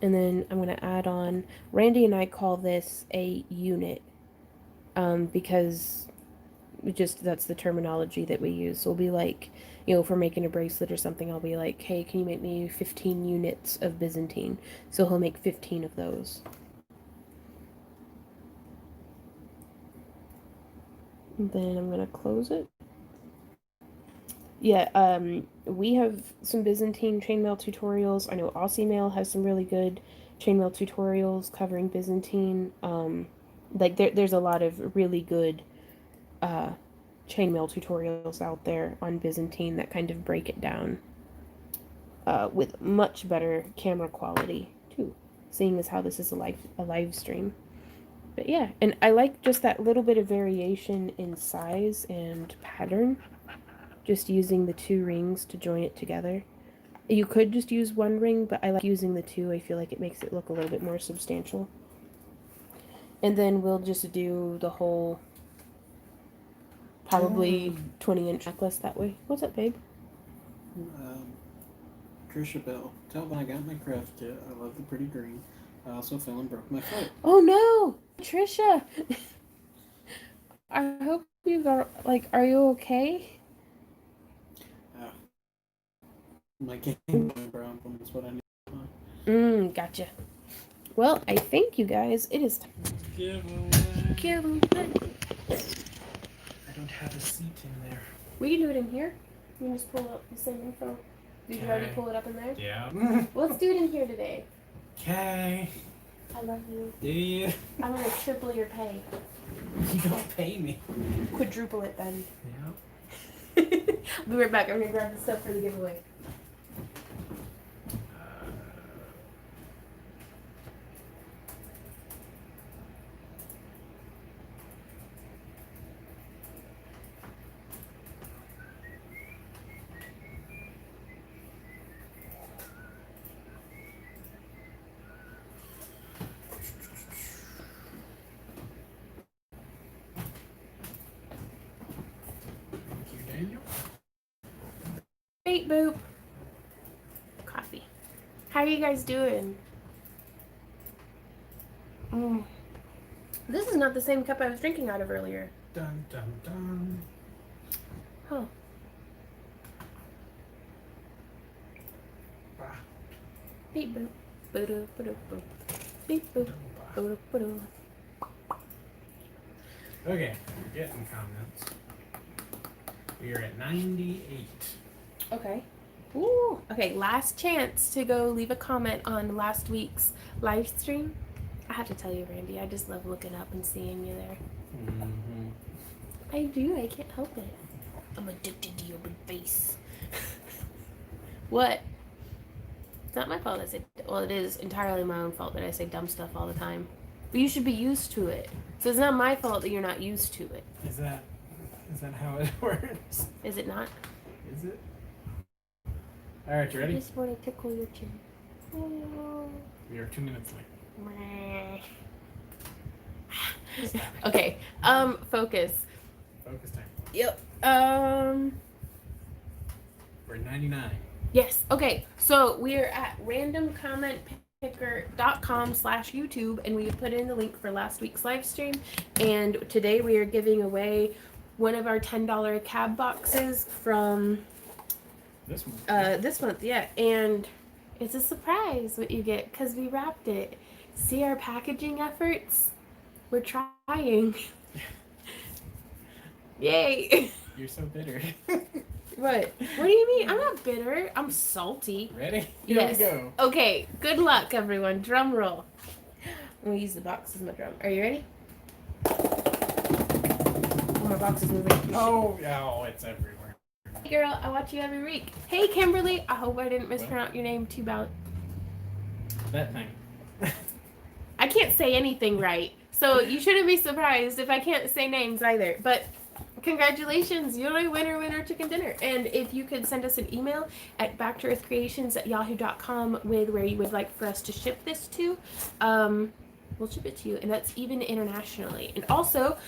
And then I'm going to add on, Randy and I call this a unit, because that's the terminology that we use. So we'll be like, if we're making a bracelet or something, I'll be like, hey, can you make me 15 units of Byzantine? So he'll make 15 of those. And then I'm going to close it. Yeah, we have some Byzantine chainmail tutorials. I know Aussie Mail has some really good chainmail tutorials covering Byzantine. Like there's a lot of really good chainmail tutorials out there on Byzantine that kind of break it down with much better camera quality too, seeing as how this is a live stream. But yeah, and I like just that little bit of variation in size and pattern, just using the two rings to join it together. You could just use one ring, but I like using the two. I feel like it makes it look a little bit more substantial. And then we'll just do the whole probably 20-inch necklace that way. What's up, babe? Trisha Bell. Tell when I got my craft kit, I love the pretty green. I also fell and broke my foot. Oh no, Trisha! I hope you got, like, are you okay? My Game Boy problem is what I need. Gotcha. Well, I think you guys, it is time. Give away. I don't have a seat in there. We can do it in here. You can just pull up the same info. Did you already pull it up in there? Yeah. Well, let's do it in here today. Okay. I love you. Do you? I'm gonna triple your pay. You don't pay me. Quadruple it then. Yeah. I'll be right back. I'm gonna grab the stuff for the giveaway. Great, boop. Coffee. How are you guys doing? This is not the same cup I was drinking out of earlier. Dun dun dun. Huh. Beep boop. Boop boop boop. Beep boop. Boop boop. Okay, we're getting comments. We are at 98. Okay. Ooh. Okay, last chance to go leave a comment on last week's live stream. I have to tell you, Randy, I just love looking up and seeing you there. Mm-hmm. I do. I can't help it. I'm addicted to your big face. What? It's not my fault I say... Well, it is entirely my own fault that I say dumb stuff all the time. But you should be used to it. So it's not my fault that you're not used to it. Is that how it works? Is it not? Is it? Alright, you ready? I just want to tickle your chin. Oh. We are 2 minutes late. Okay. Focus. Focus time. Yep. We're at 99. Yes. Okay. So we are at randomcommentpicker.com/YouTube, and we put in the link for last week's live stream. And today we are giving away one of our $10 cab boxes from this month. This month, yeah. And it's a surprise what you get because we wrapped it. See our packaging efforts? We're trying. Yay. You're so bitter. What? What do you mean? I'm not bitter. I'm salty. Ready? Yes. Here we go. Okay. Good luck, everyone. Drum roll. I'm gonna use the box as my drum. Are you ready? Oh, my box is moving. Oh, it's everywhere. Hey, girl. I watch you every week. Hey, Kimberly. I hope I didn't mispronounce your name too bad. That thing. I can't say anything right, so you shouldn't be surprised if I can't say names either. But congratulations, you're a winner chicken dinner. And if you could send us an email at backtoearthcreations@yahoo.com with where you would like for us to ship this to, we'll ship it to you, and that's even internationally. And also,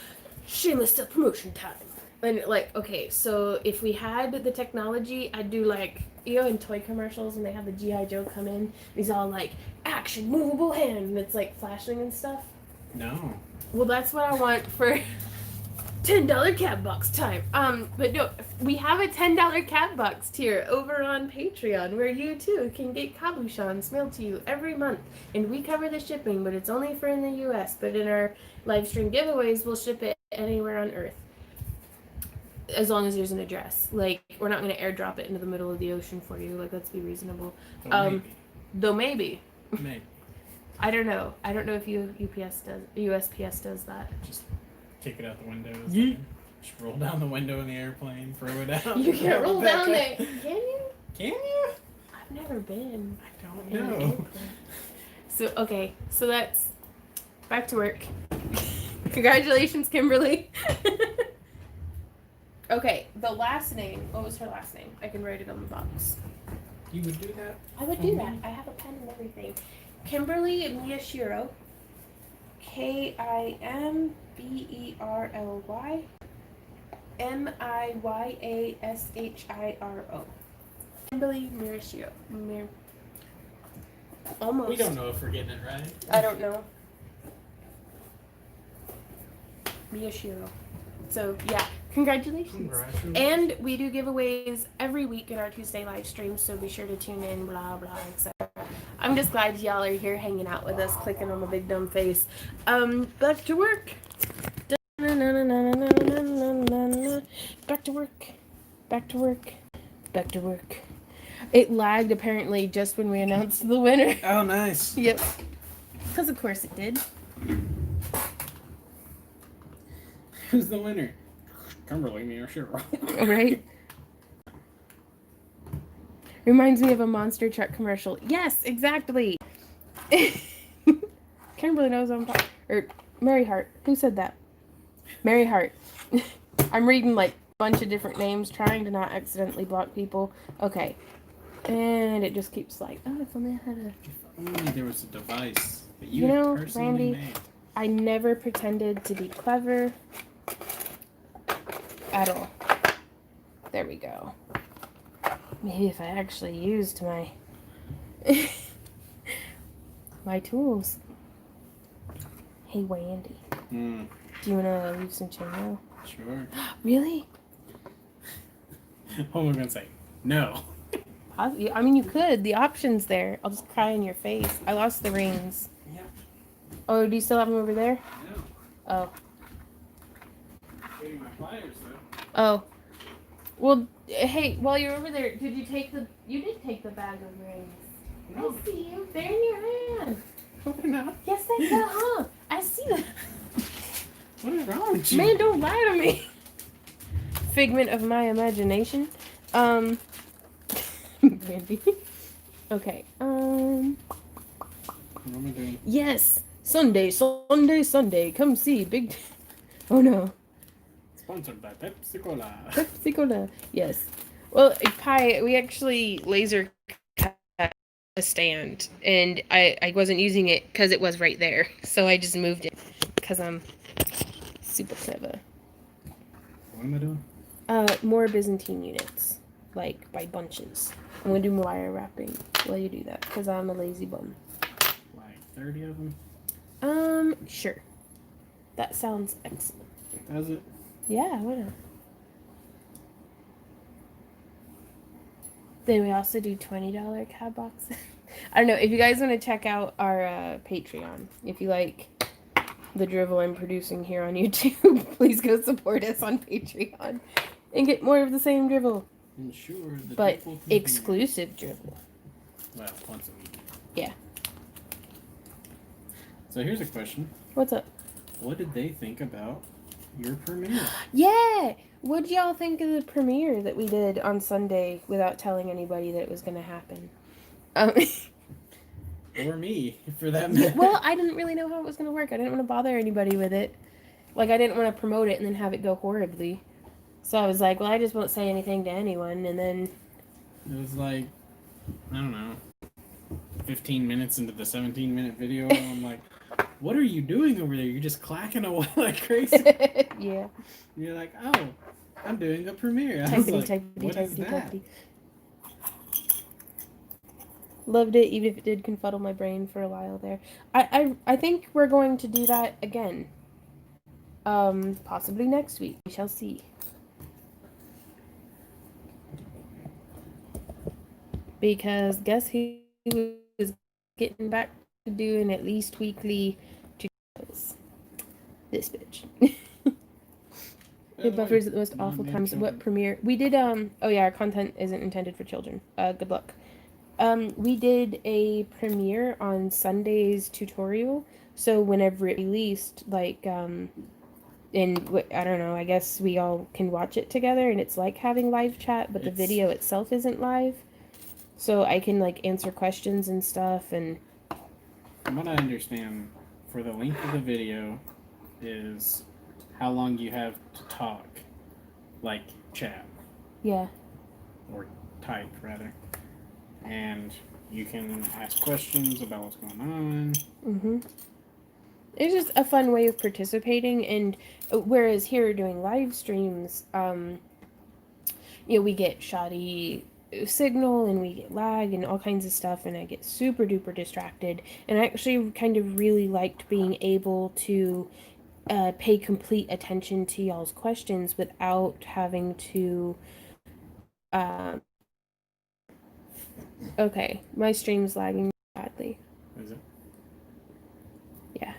shameless self-promotion time. And okay, so if we had the technology, I'd do in toy commercials when they have the G.I. Joe come in, he's all like, action, movable hand, and it's flashing and stuff. No. Well, that's what I want for $10 cab box time. But no, we have a $10 cab box tier over on Patreon where you too can get cabochons mailed to you every month, and we cover the shipping, but it's only for in the U.S. But in our live stream giveaways, we'll ship it anywhere on Earth, as long as there's an address. We're not going to airdrop it into the middle of the ocean for you. Let's be reasonable. Though maybe. Maybe. I don't know. I don't know if USPS does that. Just kick it out the window. Just roll down the window in the airplane, throw it out. You can't roll back down up. there. Can you? Can you? I've never been. I don't in an know. airplane. So, okay. So that's back to work. Congratulations, Kimberly. Okay, the last name. What was her last name? I can write it on the box. You would do that? I would do that. I have a pen and everything. Kimberly Miyashiro. Kimberly Miyashiro. Kimberly Miyashiro. Almost. We don't know if we're getting it right. I don't know. Miyashiro. So, yeah. Congratulations. And we do giveaways every week in our Tuesday live stream, so be sure to tune in, blah, blah, etc. I'm just glad y'all are here hanging out with us, clicking on my big dumb face. Back to work. Back to work. Back to work. Back to work. It lagged apparently just when we announced the winner. Oh, nice. Yep. Because of course it did. Who's the winner? Kimberly Miyashiro. Right? Reminds me of a monster truck commercial. Yes, exactly. Kimberly knows I'm talking. Or Mary Hart. Who said that? Mary Hart. I'm reading like a bunch of different names, trying to not accidentally block people. Okay. And it just keeps like, oh, if only I had a... If only there was a device that you personally Randy, made. I never pretended to be clever. At all. There we go. Maybe if I actually used my my tools. Hey, Wendy. Do you want to leave some chainmail? Sure. Really? What am I going to say? No. I mean, you could. The option's there. I'll just cry in your face. I lost the rings. Yep. Oh, do you still have them over there? No. Oh. Getting my pliers, though. Oh. Well, hey, while you're over there, did you take the... You did take the bag of rings. No. I see you. They're in your hand. No, they're not. Yes, they are, huh? I see them. What is wrong with you? Man, don't lie to me. Figment of my imagination. Randy. Okay. What am I doing? Yes. Sunday. Come see Big... Oh, no. Sponsored by Pepsi Cola. Pepsi Cola. Yes. Well, Pi, we actually laser cut a stand, and I wasn't using it because it was right there. So I just moved it because I'm super clever. What am I doing? More Byzantine units, like by bunches. I'm gonna do more wire wrapping while you do that because I'm a lazy bum. Like 30 of them? Sure. That sounds excellent. Does it? Yeah, why not? Then we also do $20 cab boxes. I don't know, if you guys want to check out our Patreon, if you like the drivel I'm producing here on YouTube, please go support us on Patreon and get more of the same drivel. Ensure the But drivel exclusive drivel. Well, once a week. Yeah. So here's a question. What's up? What did they think about your premiere? Yeah! What'd y'all think of the premiere that we did on Sunday without telling anybody that it was going to happen? Or me, for that matter. Well, I didn't really know how it was going to work. I didn't want to bother anybody with it. Like, I didn't want to promote it and then have it go horribly. So I was like, well, I just won't say anything to anyone, and then... It was like, I don't know, 15 minutes into the 17-minute video, and I'm like, what are you doing over there? You're just clacking away like crazy. Yeah. You're like, oh, I'm doing a premiere. I was like, what is that? Loved it, even if it did confuddle my brain for a while there. I think we're going to do that again. Possibly next week. We shall see. Because guess who is getting back to doing at least weekly tutorials? This bitch. It buffers at the most awful times. What premiere? We did, oh yeah, our content isn't intended for children. Good luck. We did a premiere on Sunday's tutorial. So whenever it released, like, and I don't know, I guess we all can watch it together and it's like having live chat, but the video itself isn't live. So I can like answer questions and stuff. And from what I understand, for the length of the video is how long you have to talk, like chat. Yeah. Or type, rather. And you can ask questions about what's going on. Mm-hmm. It's just a fun way of participating, and whereas here doing live streams, we get shoddy signal and we get lag and all kinds of stuff, and I get super duper distracted. And I actually kind of really liked being able to pay complete attention to y'all's questions without having to. Okay, my stream's lagging badly. Is it? Yeah.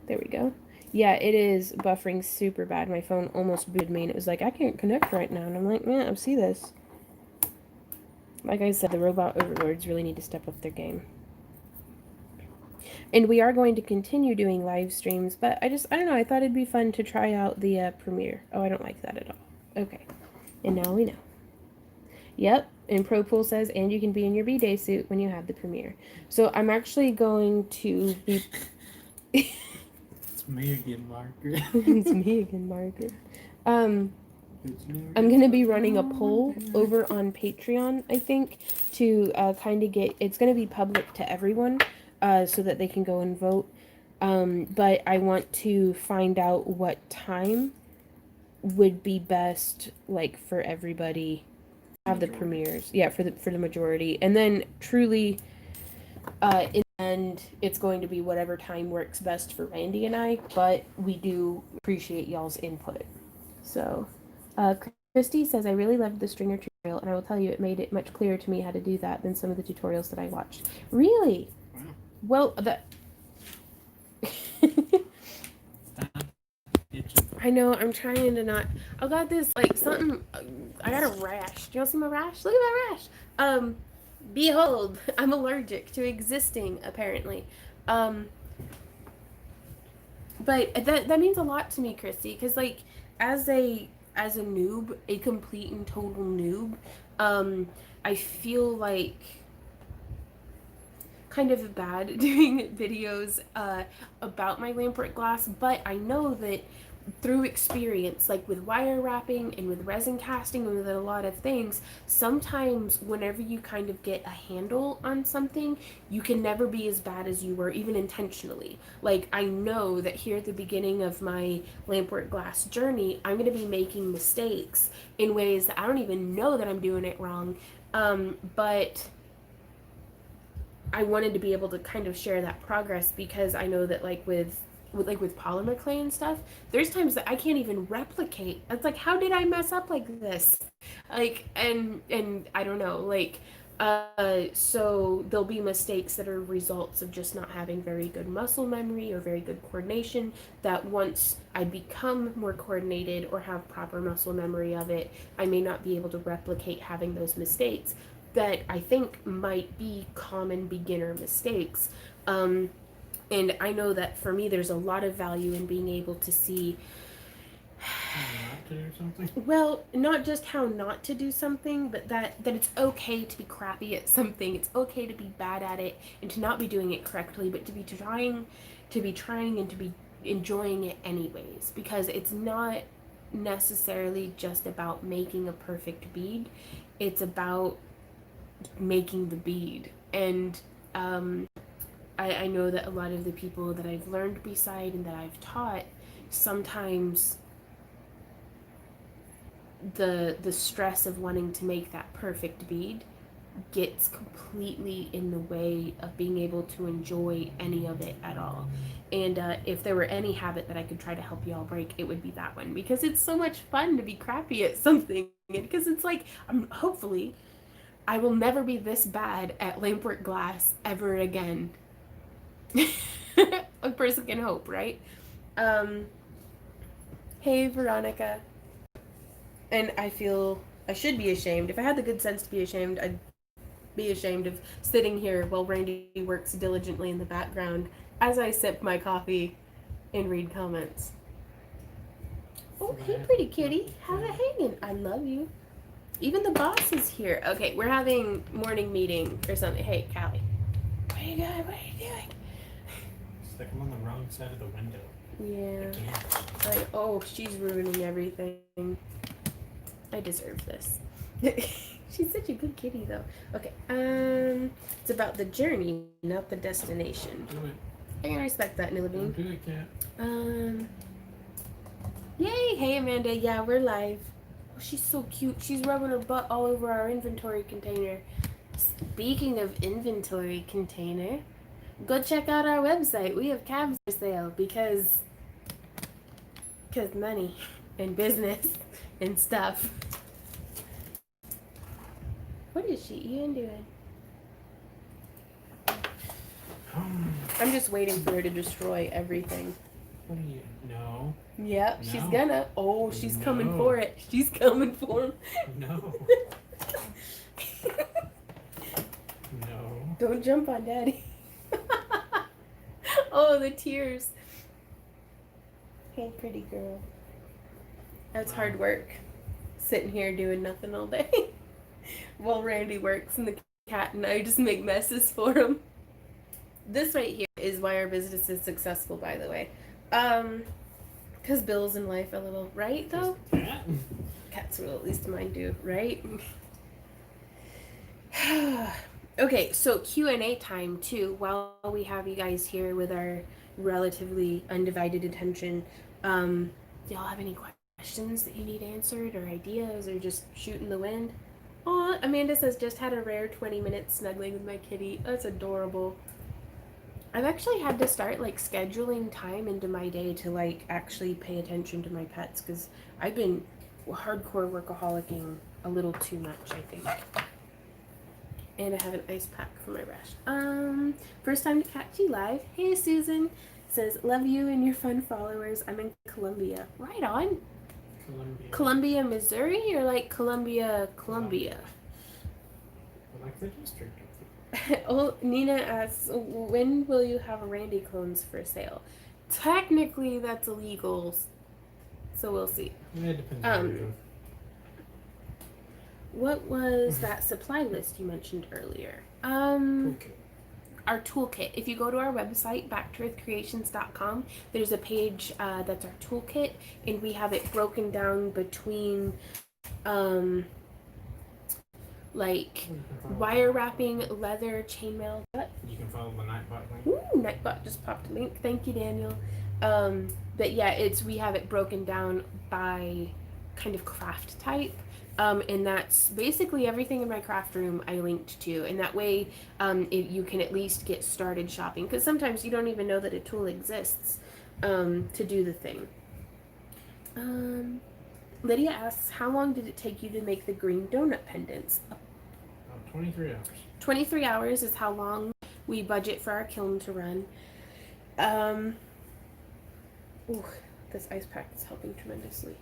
There we go. Yeah, it is buffering super bad. My phone almost booted me, and it was like, I can't connect right now. And I'm like, man, I see this. Like I said, the robot overlords really need to step up their game. And we are going to continue doing live streams, but I don't know, I thought it'd be fun to try out the premiere. Oh, I don't like that at all. Okay. And now we know. Yep, and ProPool says, and you can be in your B-Day suit when you have the premiere. So I'm actually going to be... It's me again, Margaret. It's me again, Margaret. I'm going to be running a poll over on Patreon, I think, to kind of get... It's going to be public to everyone so that they can go and vote. But I want to find out what time would be best, like, for everybody have the premieres. Yeah, for the majority. And then truly in the end it's going to be whatever time works best for Randy and I, but we do appreciate y'all's input. So Christy says, I really loved the stringer tutorial, and I will tell you, it made it much clearer to me how to do that than some of the tutorials that I watched. Really? Wow. Well, I know, I'm trying to not... I got this, like, something... I got a rash. Do you want to see my rash? Look at my rash! Behold, I'm allergic to existing, apparently. But that means a lot to me, Christy, because, like, as a noob, a complete and total noob, I feel like kind of bad doing videos about my lampwork glass, but I know that through experience, like with wire wrapping and with resin casting and with a lot of things, sometimes whenever you kind of get a handle on something, you can never be as bad as you were, even intentionally. Like, I know that here at the beginning of my lampwork glass journey, I'm going to be making mistakes in ways that I don't even know that I'm doing it wrong, but I wanted to be able to kind of share that progress, because I know that like with polymer clay and stuff, there's times that I can't even replicate. It's like, how did I mess up like this? Like, and I don't know, like, so there'll be mistakes that are results of just not having very good muscle memory or very good coordination, that once I become more coordinated or have proper muscle memory of it, I may not be able to replicate having those mistakes that I think might be common beginner mistakes. And I know that for me, there's a lot of value in being able to see not to do something. Well, not just how not to do something, but that it's okay to be crappy at something. It's okay to be bad at it and to not be doing it correctly, but to be trying and to be enjoying it anyways, because it's not necessarily just about making a perfect bead. It's about making the bead. And I know that a lot of the people that I've learned beside and that I've taught, sometimes the stress of wanting to make that perfect bead gets completely in the way of being able to enjoy any of it at all. And if there were any habit that I could try to help y'all break, it would be that one, because it's so much fun to be crappy at something, because it's like, hopefully I will never be this bad at lampwork glass ever again. A person can hope, right? Hey, Veronica. And I feel I should be ashamed. If I had the good sense to be ashamed, I'd be ashamed of sitting here while Randy works diligently in the background as I sip my coffee and read comments. Oh, hey, pretty kitty. Have it hanging. I love you. Even the boss is here. Okay, we're having morning meeting or something. Hey, Callie. What are you doing? What are you doing? It's like I'm on the wrong side of the window. Yeah. Again. Oh, she's ruining everything. I deserve this. She's such a good kitty, though. Okay. It's about the journey, not the destination. Do it. I can respect that, Nilla Bean. Do it, cat. Yay! Hey, Amanda. Yeah, we're live. Oh, she's so cute. She's rubbing her butt all over our inventory container. Speaking of inventory container, go check out our website. We have cabs for sale because money and business and stuff. What is she even doing? I'm just waiting for her to destroy everything. What do you? No. Yep, No. she's gonna. Oh, she's coming No. for it. She's coming for him. No. No. Don't jump on Daddy. Oh, the tears. Hey, pretty girl. That's hard work. Sitting here doing nothing all day. While Randy works and the cat and I just make messes for him. This right here is why our business is successful, by the way. Because bills in life are a little, right, though? Cat? Cats will, at least mine do, right? Okay, so Q&A time, too, while we have you guys here with our relatively undivided attention. Do y'all have any questions that you need answered or ideas or just shooting the wind? Aw, Amanda says, just had a rare 20 minutes snuggling with my kitty. That's adorable. I've actually had to start, like, scheduling time into my day to, like, actually pay attention to my pets, because I've been hardcore workaholicing a little too much, I think. And I have an ice pack for my rash. First time to catch you live. Hey, Susan. Says, love you and your fun followers. I'm in Columbia. Right on. Columbia, Missouri, or like Columbia? Like the district. Oh, Nina asks, when will you have Randy clones for sale? Technically, that's illegal, so we'll see. Yeah, it depends on you. What was that supply list you mentioned earlier? Okay. Our toolkit. If you go to our website, backtoearthcreations.com, there's a page that's our toolkit, and we have it broken down between like wire wrapping, leather, chainmail. You can follow the Nightbot link. Ooh, Nightbot just popped a link. Thank you, Daniel. But yeah, we have it broken down by kind of craft type. And that's basically everything in my craft room I linked to. And that way, you can at least get started shopping. Because sometimes you don't even know that a tool exists to do the thing. Lydia asks, how long did it take you to make the green donut pendants? 23 hours. 23 hours is how long we budget for our kiln to run. Ooh, this ice pack is helping tremendously.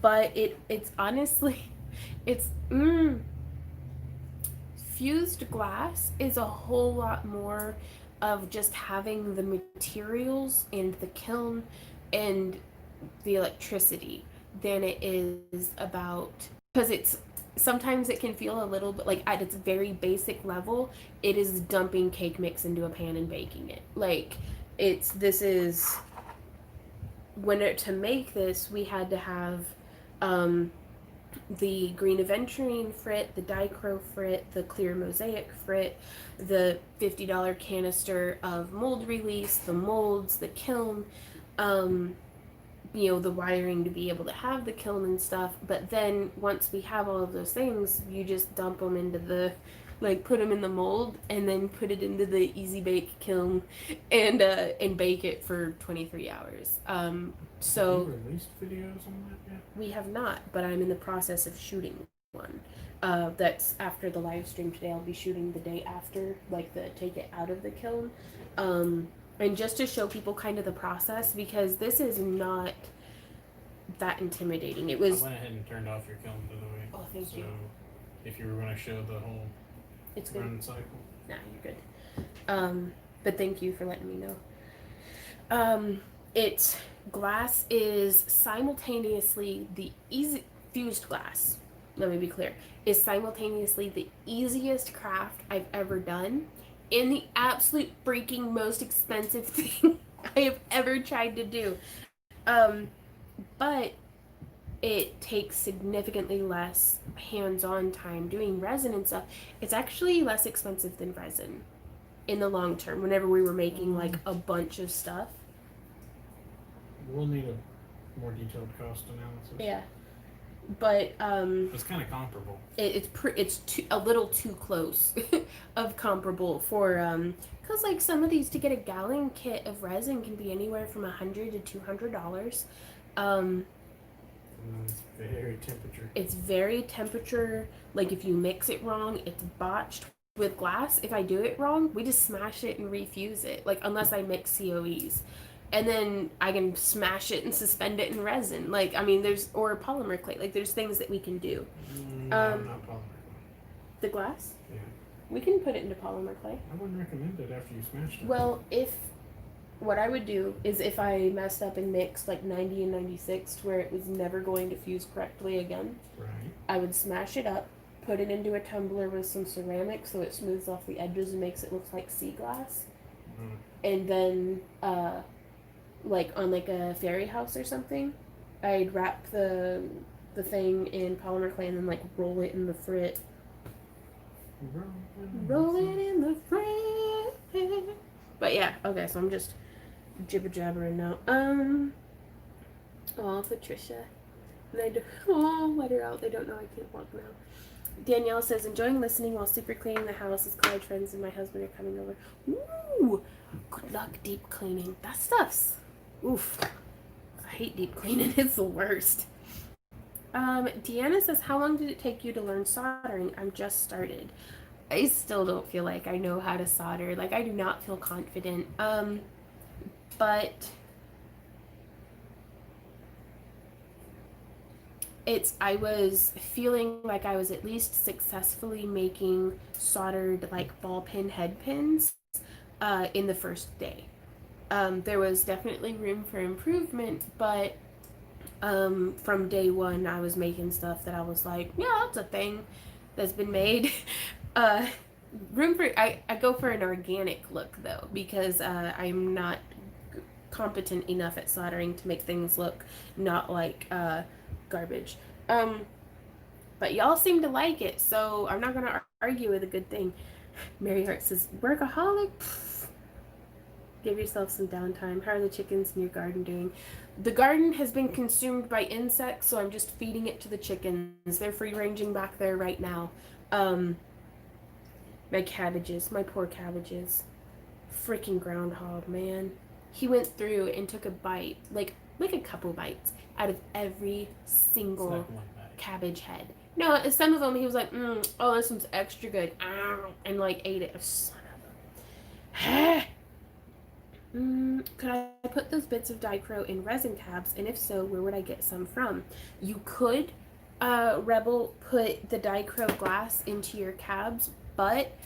But it's honestly, fused glass is a whole lot more of just having the materials and the kiln and the electricity than it is about, because sometimes it can feel a little bit like at its very basic level, it is dumping cake mix into a pan and baking it. Like to make this, we had to have the green aventurine frit, the dichro frit, the clear mosaic frit, the $50 canister of mold release, the molds, the kiln, the wiring to be able to have the kiln and stuff. But then once we have all of those things, you just dump them into put them in the mold and then put it into the easy bake kiln and bake it for 23 hours. So have you released videos on that yet? We have not, but I'm in the process of shooting one. That's after the live stream today. I'll be shooting the day after, take it out of the kiln. And just to show people kind of the process, because this is not that intimidating. It was. I went ahead and turned off your kiln, by the way. Oh, thank you. If you were going to show the whole It's good. run cycle. Nah, you're good. But thank you for letting me know. It's glass is simultaneously the easy fused glass. Let me be clear. Is simultaneously the easiest craft I've ever done and the absolute freaking most expensive thing I have ever tried to do. Um, but it takes significantly less hands-on time doing resin and stuff. It's actually less expensive than resin in the long term. Whenever we were making like a bunch of stuff. We'll need a more detailed cost analysis. Yeah, but It's kind of comparable. it's a little too close of comparable for because like some of these to get a gallon kit of resin can be anywhere from $100 to $200. It's very temperature. It's very temperature. Like if you mix it wrong, it's botched. With glass, if I do it wrong, we just smash it and refuse it. Like unless I mix COEs. And then I can smash it and suspend it in resin. Like, I mean, or polymer clay. Like, there's things that we can do. No, not polymer. The glass? Yeah. We can put it into polymer clay. I wouldn't recommend it after you smashed it. Well, what I would do is if I messed up and mixed like 90 and 96 to where it was never going to fuse correctly again, right. I would smash it up, put it into a tumbler with some ceramic so it smooths off the edges and makes it look like sea glass. And then, like on like a fairy house or something, I'd wrap the thing in polymer clay and then like roll it in the frit. Roll it in the frit. But yeah, okay, so I'm just jibber jabbering now. Oh, Patricia. Let her out. They don't know I can't walk now. Danielle says, enjoying listening while super cleaning the house as college friends and my husband are coming over. Ooh, good luck deep cleaning. That stuff's oof. I hate deep cleaning. It's the worst. Deanna says, how long did it take you to learn soldering? I'm just started. I still don't feel like I know how to solder. Like, I do not feel confident. But I was feeling like I was at least successfully making soldered, like, ball pin head pins in the first day. There was definitely room for improvement, but from day one, I was making stuff that I was like, yeah, that's a thing that's been made. I go for an organic look, though, because I'm not competent enough at soldering to make things look not like garbage. But y'all seem to like it, so I'm not going to argue with a good thing. Mary Hart says, workaholic? Pfft. Give yourself some downtime. How are the chickens in your garden doing? The garden has been consumed by insects, so I'm just feeding it to the chickens. They're free ranging back there right now. My cabbages, my poor cabbages. Freaking groundhog, man. He went through and took a bite, like a couple bites, out of every single cabbage head. No, some of them he was like, oh, this one's extra good, and like ate it. Son of a. Could I put those bits of dichro in resin tabs, and if so, where would I get some from? You could, Rebel, put the dichro glass into your cabs, but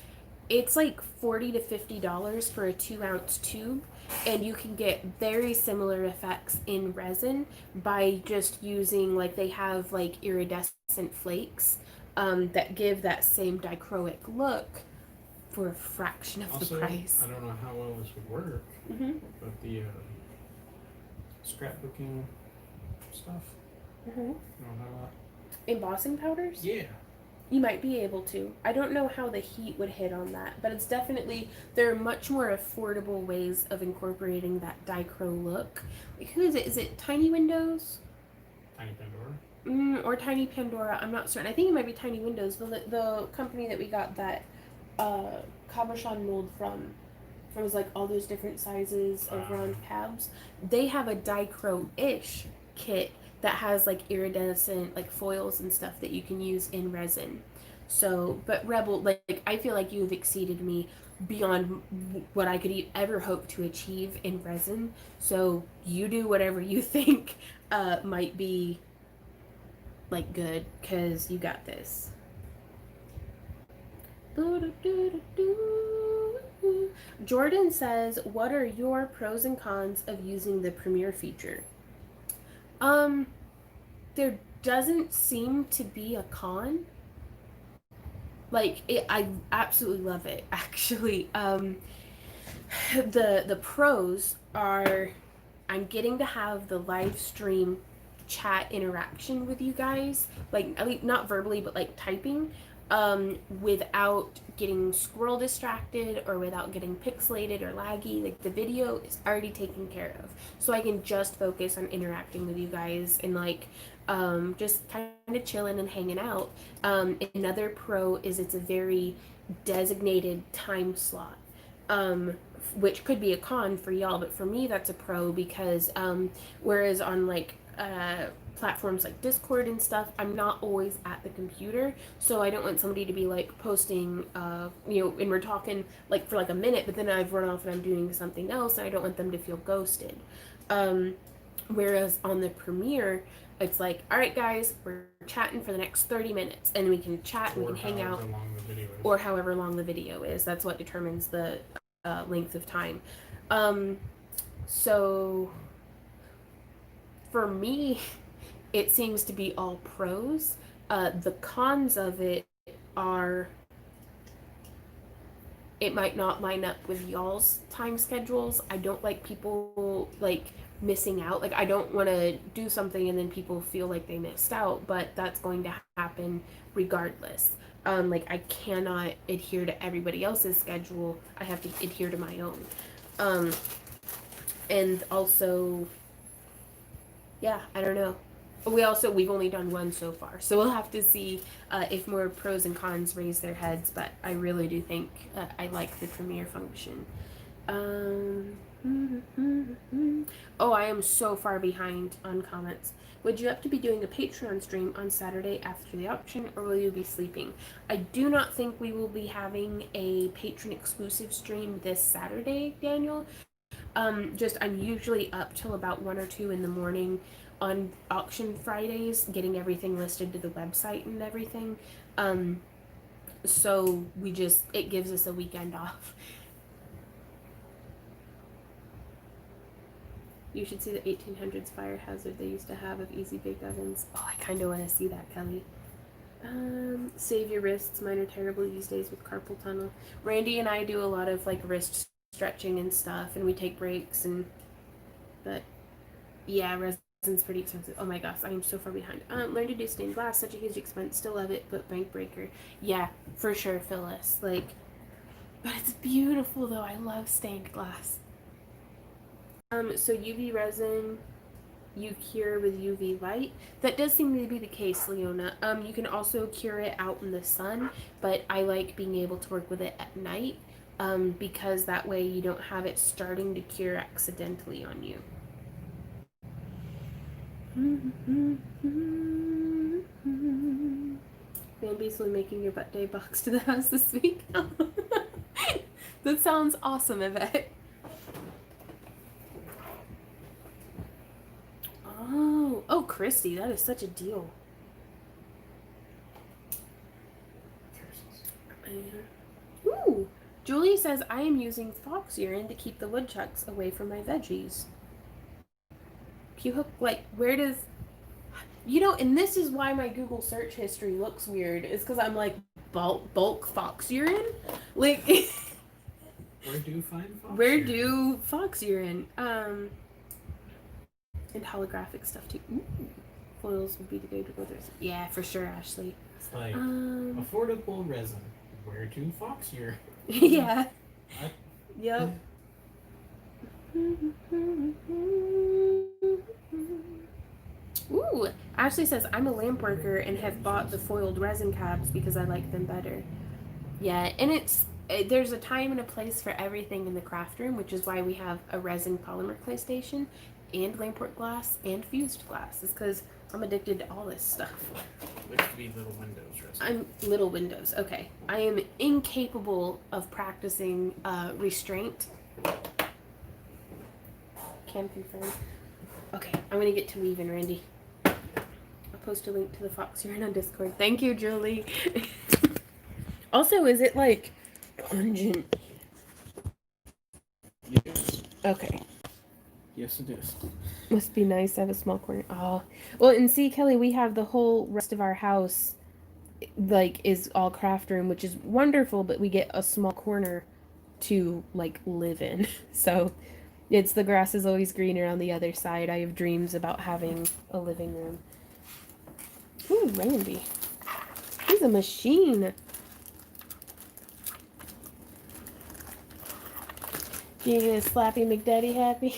it's like $40 to $50 for a 2-ounce tube, and you can get very similar effects in resin by just using, like, they have like iridescent flakes that give that same dichroic look for a fraction of the price. I don't know how well this would work, but the scrapbooking stuff. You know how Embossing powders? Yeah. You might be able to. I don't know how the heat would hit on that, but it's definitely, there are much more affordable ways of incorporating that dichro look. Like, who is it? Is it Tiny Windows? Tiny Pandora? Or Tiny Pandora. I'm not certain. I think it might be Tiny Windows, the company that we got that cabochon mold from was like all those different sizes of round cabs. They have a dichro-ish kit that has like iridescent like foils and stuff that you can use in resin. So, but Rebel, like I feel like you've exceeded me beyond what I could ever hope to achieve in resin. So you do whatever you think might be like good, because you got this. Jordan says, what are your pros and cons of using the Premiere feature? There doesn't seem to be a con. Like, I absolutely love it, actually. The pros are I'm getting to have the live stream chat interaction with you guys, like not verbally but like typing, without getting scroll distracted or without getting pixelated or laggy. Like the video is already taken care of, so I can just focus on interacting with you guys and like just kind of chilling and hanging out. Another pro is it's a very designated time slot, which could be a con for y'all, but for me that's a pro because whereas on like platforms like Discord and stuff, I'm not always at the computer, so I don't want somebody to be like posting, and we're talking like for like a minute, but then I've run off and I'm doing something else, and I don't want them to feel ghosted. Whereas on the Premiere, it's like, all right, guys, we're chatting for the next 30 minutes, and we can chat and we can hang out, or however long the video is. That's what determines the length of time. So for me, it seems to be all pros. The cons of it are it might not line up with y'all's time schedules. I don't like people like missing out. Like I don't want to do something and then people feel like they missed out, but that's going to happen regardless. Like I cannot adhere to everybody else's schedule. I have to adhere to my own. And also, yeah, I don't know. We've only done one so far, so we'll have to see if more pros and cons raise their heads, but I really do think I like the Premiere function. Oh, I am so far behind on comments. Would you have to be doing a Patreon stream on Saturday after the auction, or will you be sleeping? I do not think we will be having a patron exclusive stream this Saturday, Daniel. I'm usually up till about 1 or 2 in the morning on auction Fridays, getting everything listed to the website and everything. So it gives us a weekend off. You should see the 1800s fire hazard they used to have of easy bake ovens. Oh, I kind of want to see that, Kelly. Save your wrists. Mine are terrible these days with carpal tunnel. Randy and I do a lot of like wrist stretching and stuff, and we take breaks, but yeah, resin's pretty expensive. Oh my gosh, I am so far behind. Learn to do stained glass, such a huge expense. Still love it, but bank breaker. Yeah, for sure, Phyllis. Like, but it's beautiful though. I love stained glass. So UV resin, you cure with UV light. That does seem to be the case, Leona. You can also cure it out in the sun, but I like being able to work with it at night, because that way you don't have it starting to cure accidentally on you. Van Beasley making your butt day box to the house this week. That sounds awesome, Yvette. Oh, Christy, that is such a deal. Ooh, Julie says I am using fox urine to keep the woodchucks away from my veggies. Where does, and this is why my Google search history looks weird, is because I'm like, bulk fox urine? Like, where do you find fox where urine? do fox urine? And holographic stuff too. Ooh, foils would be the way to go there. Yeah, for sure, Ashley. It's like affordable resin. Where to fox urine? Yeah. What? Yep. Ooh, Ashley says I'm a lamp worker and have bought the foiled resin cabs because I like them better. Yeah, and there's a time and a place for everything in the craft room, which is why we have a resin polymer clay station and lampwork glass and fused glass. Is because I'm addicted to all this stuff. There could be little windows, resin. I'm little windows. Okay, I am incapable of practicing restraint. Can confirm. Okay, I'm gonna get to leaving, Randy. I'll post a link to the fox urine on Discord. Thank you, Julie. Also, is it like pungent? Okay. Yes, it is. Must be nice to have a small corner. Oh. Well, and see, Kelly, we have the whole rest of our house, like, is all craft room, which is wonderful, but we get a small corner to, like, live in. So, it's the grass is always greener on the other side. I have dreams about having a living room. Ooh, Randy. He's a machine. You gonna slappy McDaddy happy?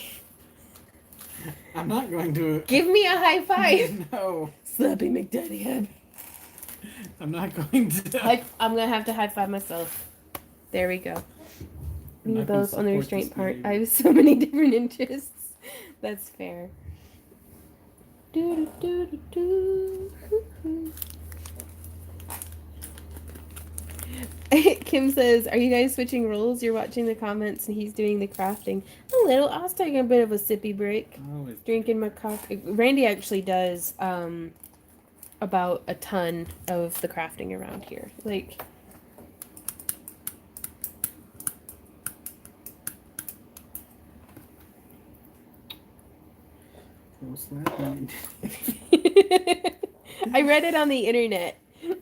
I'm not going to. Give me a high five. No. Slappy McDaddy happy. I'm not going to. I'm gonna have to high five myself. There we go. I'm We not gonna both on the support restraint this part. I behavior. have so many different interests. That's fair. Do, do, do, do, do. Kim says, "Are you guys switching roles? You're watching the comments and he's doing the crafting." A little. I was taking a bit of a sippy break, Always. drinking my coffee. Randy actually does about a ton of the crafting around here. Like, Go slapping. I read it on the internet. Is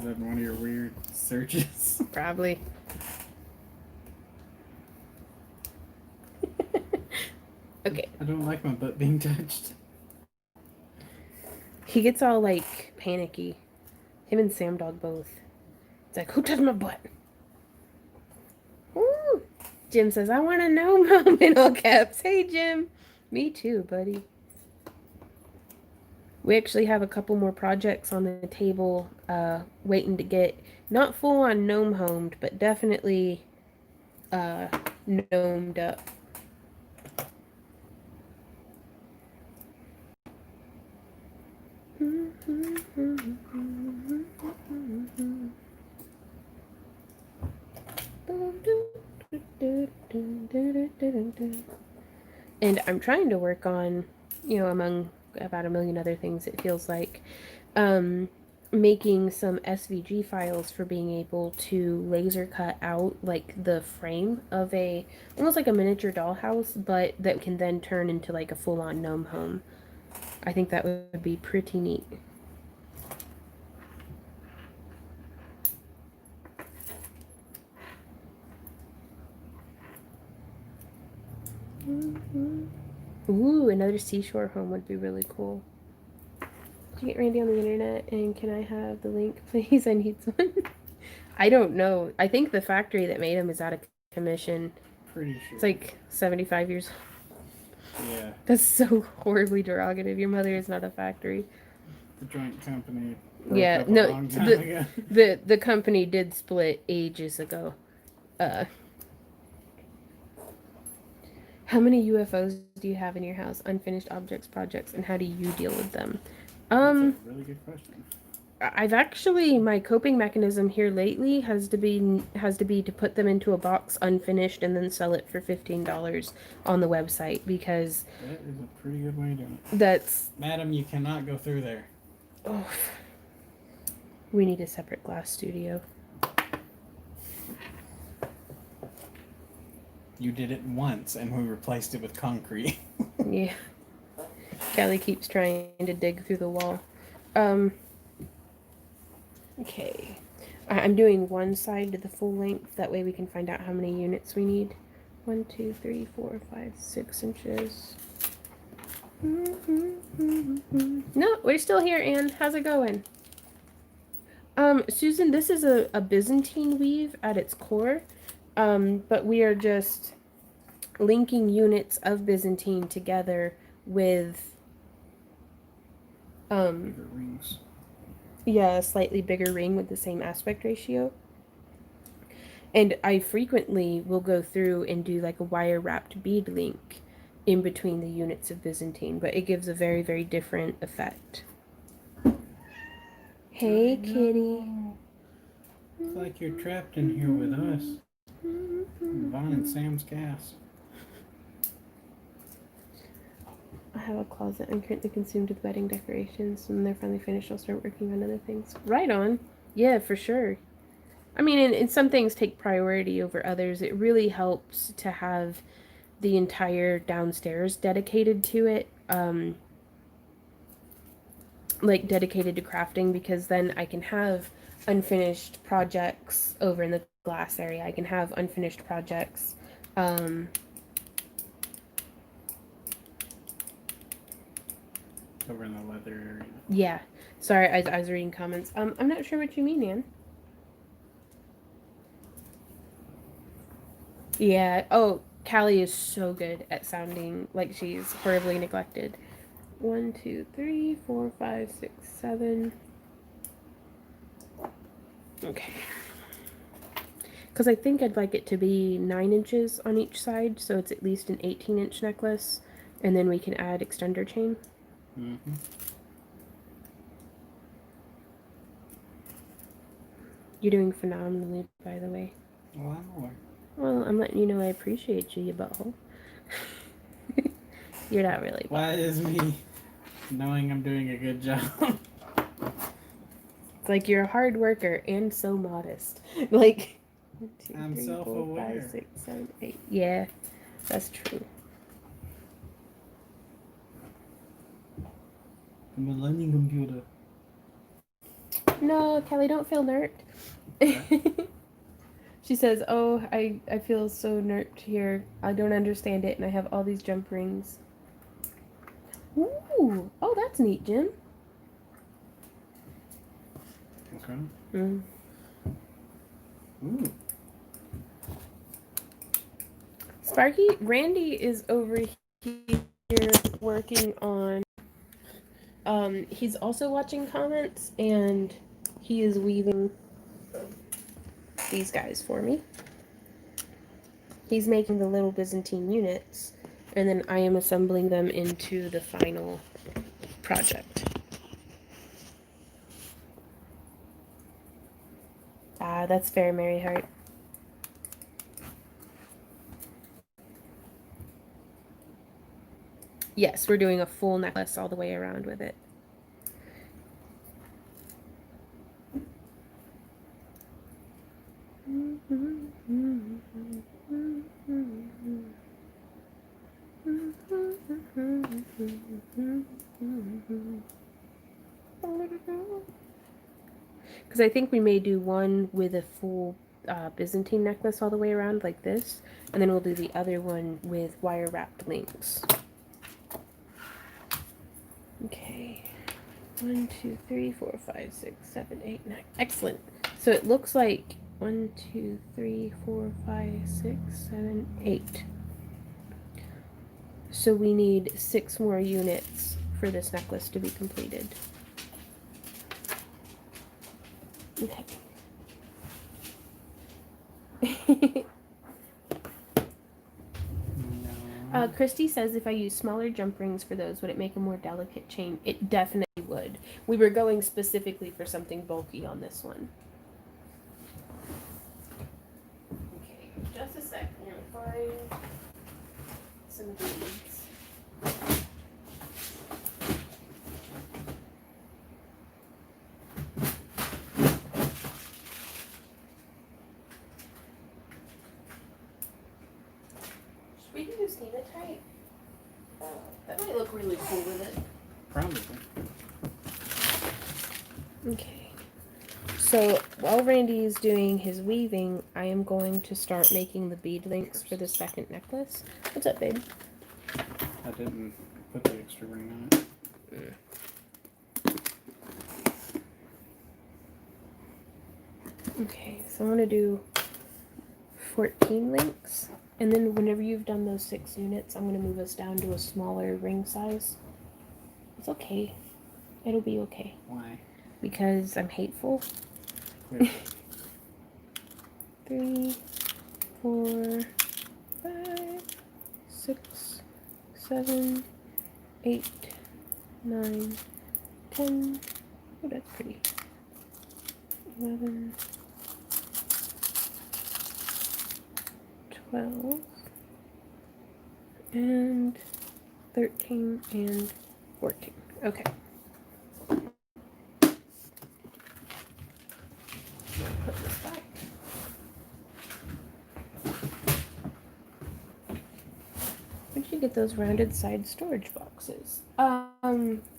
that one of your weird searches? Probably. Okay. I don't like my butt being touched. He gets all like panicky. Him and Sam Dog both. It's like, who touched my butt? Ooh. Jim says, I want to know, Mom, in all caps. Hey, Jim. Me too, buddy. We actually have a couple more projects on the table waiting to get, not full on gnome homed, but definitely gnomed up. And I'm trying to work on, among about a million other things, it feels like, making some SVG files for being able to laser cut out like the frame of almost like a miniature dollhouse, but that can then turn into like a full-on gnome home. I think that would be pretty neat. Ooh, another seashore home would be really cool. Did you get Randy on the internet? And can I have the link, please? I need one. I don't know. I think the factory that made them is out of commission. Pretty sure. It's like 75 years old. Yeah. That's so horribly derogative. Your mother is not a factory. The joint company. Yeah, Up no, a long time ago. the company did split ages ago. How many UFOs do you have in your house? Unfinished objects, projects, and how do you deal with them? That's a really good question. I've actually, my coping mechanism here lately has to be to put them into a box unfinished and then sell it for $15 on the website, because That is a pretty good way to do it. that's, Madam, you cannot go through there. oh, we need a separate glass studio. You did it once and we replaced it with concrete. Yeah. Kelly keeps trying to dig through the wall. Okay. I'm doing one side to the full length. That way we can find out how many units we need. 1, 2, 3, 4, 5, 6 inches. No, we're still here, Anne. How's it going? Susan, this is a Byzantine weave at its core. But we are just linking units of Byzantine together with Bigger rings. yeah, a slightly bigger ring with the same aspect ratio. And I frequently will go through and do like a wire wrapped bead link in between the units of Byzantine, but it gives a very, very different effect. Hey, kitty. It's like you're trapped in here with us. Vaughn and Sam's gas. I have a closet I'm currently consumed with wedding decorations. When they're finally finished, I'll start working on other things. Right on. Yeah, for sure. I mean, and some things take priority over others. It really helps to have the entire downstairs dedicated to it, like dedicated to crafting, because then I can have unfinished projects over in the glass area. I can have unfinished projects. Over in the leather area. Yeah. Sorry, I was reading comments. I'm not sure what you mean, Ann. Yeah. Oh, Callie is so good at sounding like she's horribly neglected. 1, 2, 3, 4, 5, 6, 7. Okay. Because I think I'd like it to be 9 inches on each side, so it's at least an 18-inch necklace, and then we can add extender chain. Mm-hmm. You're doing phenomenally, by the way. Well, I'm aware. Well, I'm letting you know I appreciate you, you butthole. You're not really. Why is me knowing I'm doing a good job? It's like you're a hard worker and so modest. Like 1, 2, I'm 3, 4, self-aware. 5, 6, 7, 8. Yeah, that's true. I'm a learning computer. No, Kelly, don't feel nerfed. She says, "Oh, I feel so nerfed here. I don't understand it, and I have all these jump rings." Ooh, oh, that's neat, Jim. Okay. Mm. Ooh. Sparky, Randy is over here working on. He's also watching comments, and he is weaving these guys for me. He's making the little Byzantine units, and then I am assembling them into the final project. Ah, that's fair, Mary Hart. Yes, we're doing a full necklace all the way around with it. Because I think we may do one with a full Byzantine necklace all the way around like this, and then we'll do the other one with wire wrapped links. Okay. 1, 2, 3, 4, 5, 6, 7, 8, 9. Excellent. So it looks like 1, 2, 3, 4, 5, 6, 7, 8. So we need 6 more units for this necklace to be completed. Okay. No. Christy says if I use smaller jump rings for those, would it make a more delicate chain? It definitely would. We were going specifically for something bulky on this one. Okay, just a sec. I'm gonna find some beads. Should we use hematite? That might look really cool with it. Probably. Okay. So while Randy is doing his weaving, I am going to start making the bead links for the second necklace. What's up, babe? I didn't put the extra ring on it. Okay, so I'm going to do 14 links. And then whenever you've done those 6 units, I'm going to move us down to a smaller ring size. It's okay. It'll be okay. Why? Because I'm hateful. Clearly. 3, 4, 5, 6, 7, 8, 9, 10. Oh, that's pretty. 11, 12, and 13, and 14. Okay. Put this back. you get those rounded side storage boxes?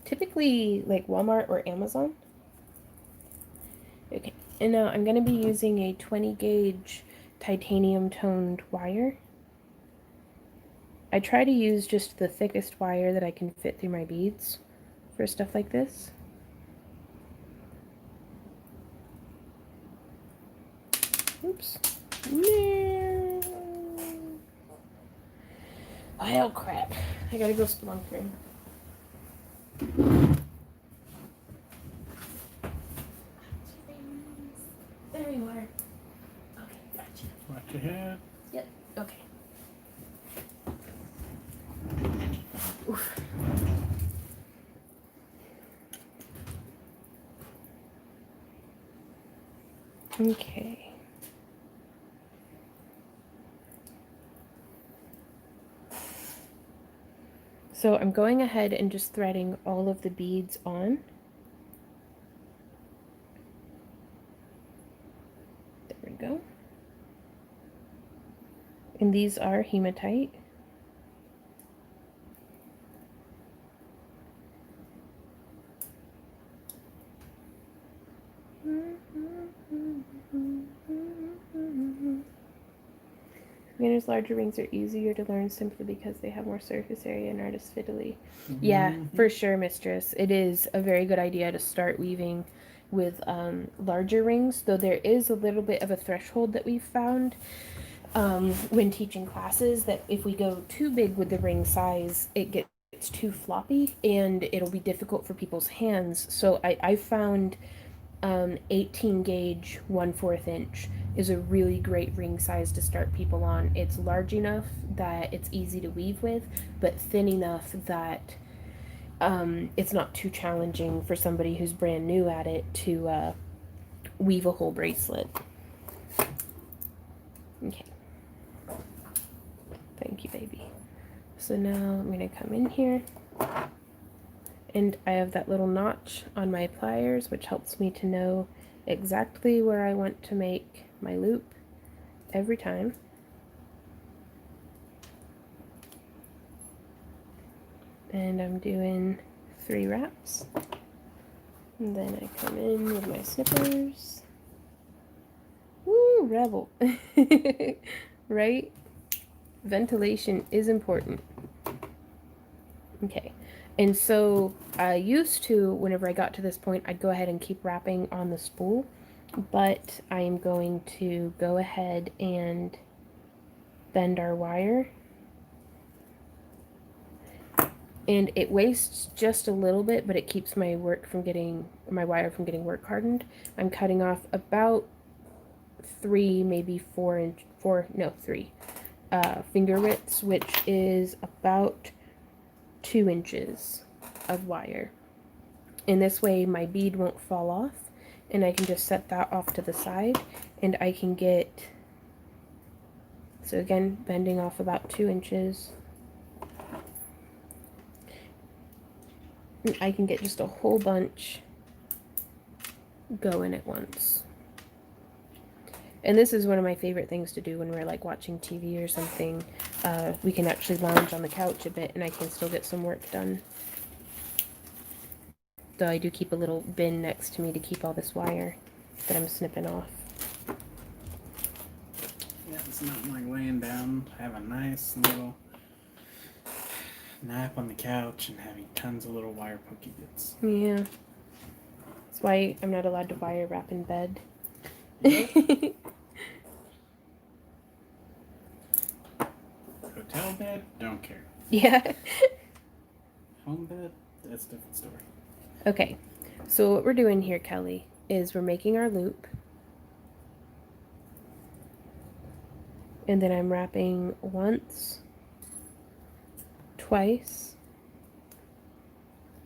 Typically like Walmart or Amazon. Okay, and now I'm going to be using a 20 gauge titanium toned wire. I try to use just the thickest wire that I can fit through my beads for stuff like this. Oops. No. Oh crap. I gotta go spelunkering. There you are. Okay, gotcha. Watch your head. Yep, okay. Oof. Okay. So I'm going ahead and just threading all of the beads on. There we go. And these are hematite. Beginner's larger rings are easier to learn simply because they have more surface area and are just fiddly. Yeah, for sure, mistress. It is a very good idea to start weaving with larger rings, though there is a little bit of a threshold that we've found when teaching classes, that if we go too big with the ring size, it gets too floppy and it'll be difficult for people's hands. So I found 18 gauge 1/4 inch is a really great ring size to start people on. It's large enough that it's easy to weave with, but thin enough that it's not too challenging for somebody who's brand new at it to weave a whole bracelet. Okay. Thank you, baby. So now I'm going to come in here, and I have that little notch on my pliers, which helps me to know exactly where I want to make my loop every time. And I'm doing 3 wraps. And then I come in with my snippers. Woo, rebel. Right? Ventilation is important. Okay. And so I used to, whenever I got to this point, I'd go ahead and keep wrapping on the spool, but I am going to go ahead and bend our wire. And it wastes just a little bit, but it keeps my wire from getting work hardened. I'm cutting off about 3, maybe 3 finger widths, which is about 2 inches of wire. In this way my bead won't fall off, and I can just set that off to the side, and I can get, so again, bending off about 2 inches. And I can get just a whole bunch going at once. And this is one of my favorite things to do when we're like watching TV or something. We can actually lounge on the couch a bit and I can still get some work done. Though I do keep a little bin next to me to keep all this wire that I'm snipping off. Yeah, it's not like laying down, have a nice little nap on the couch and having tons of little wire pokey bits. Yeah. That's why I'm not allowed to wire wrap in bed. Yep. Hotel bed, don't care. Yeah. Home bed, that's a different story. Okay, so what we're doing here, Kelly, is we're making our loop. And then I'm wrapping once, twice,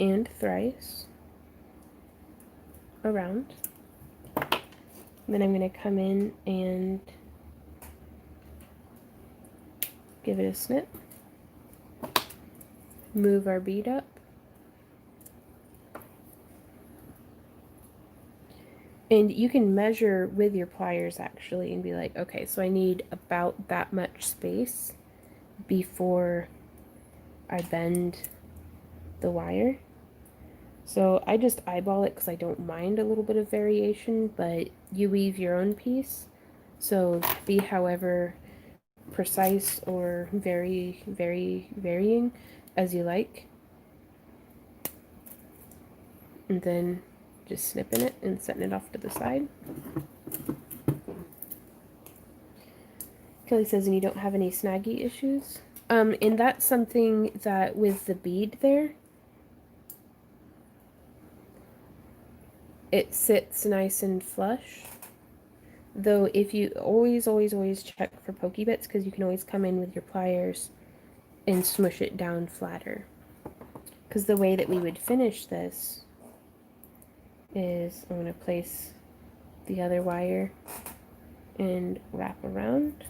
and thrice around. And then I'm going to come in and give it a snip. Move our bead up. And you can measure with your pliers actually and be like, okay, so I need about that much space before I bend the wire. So I just eyeball it because I don't mind a little bit of variation, but you weave your own piece. So be however precise or very varying as you like. And then just snipping it and setting it off to the side. Kelly says, and you don't have any snaggy issues? And that's something that with the bead there, it sits nice and flush. Though if you always check for pokey bits, because you can always come in with your pliers and smush it down flatter. Because the way that we would finish this is I'm going to place the other wire and wrap around.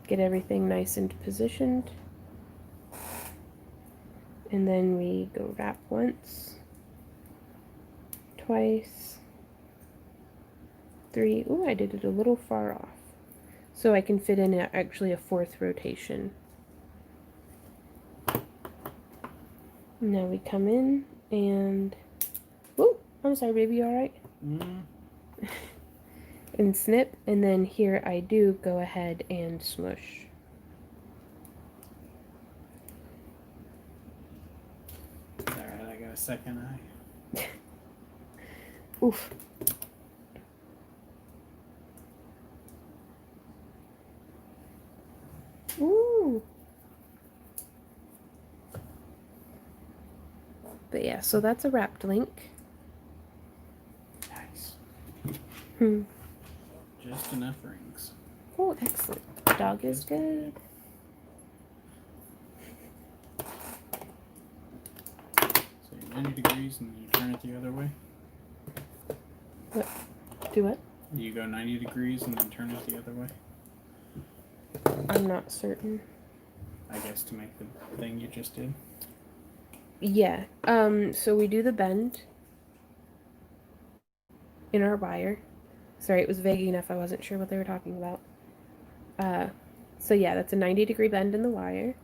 Get everything nice and positioned. And then we go wrap once, twice, 3. Ooh, I did it a little far off. So I can fit in actually a 4th rotation. Now we come in and, ooh, I'm sorry, baby, you alright? And snip, and then here I do go ahead and smush. Alright, I got a second eye. Oof. Ooh. But yeah, so that's a wrapped link. Nice. Hmm. Just enough rings. Oh, excellent. Dog is good. So you're 90 degrees and you turn it the other way? What? Do what? You go 90 degrees and then turn it the other way? I'm not certain. I guess to make the thing you just did. Yeah. So we do the bend in our wire. Sorry, it was vague enough. I wasn't sure what they were talking about. So yeah, that's a 90-degree bend in the wire.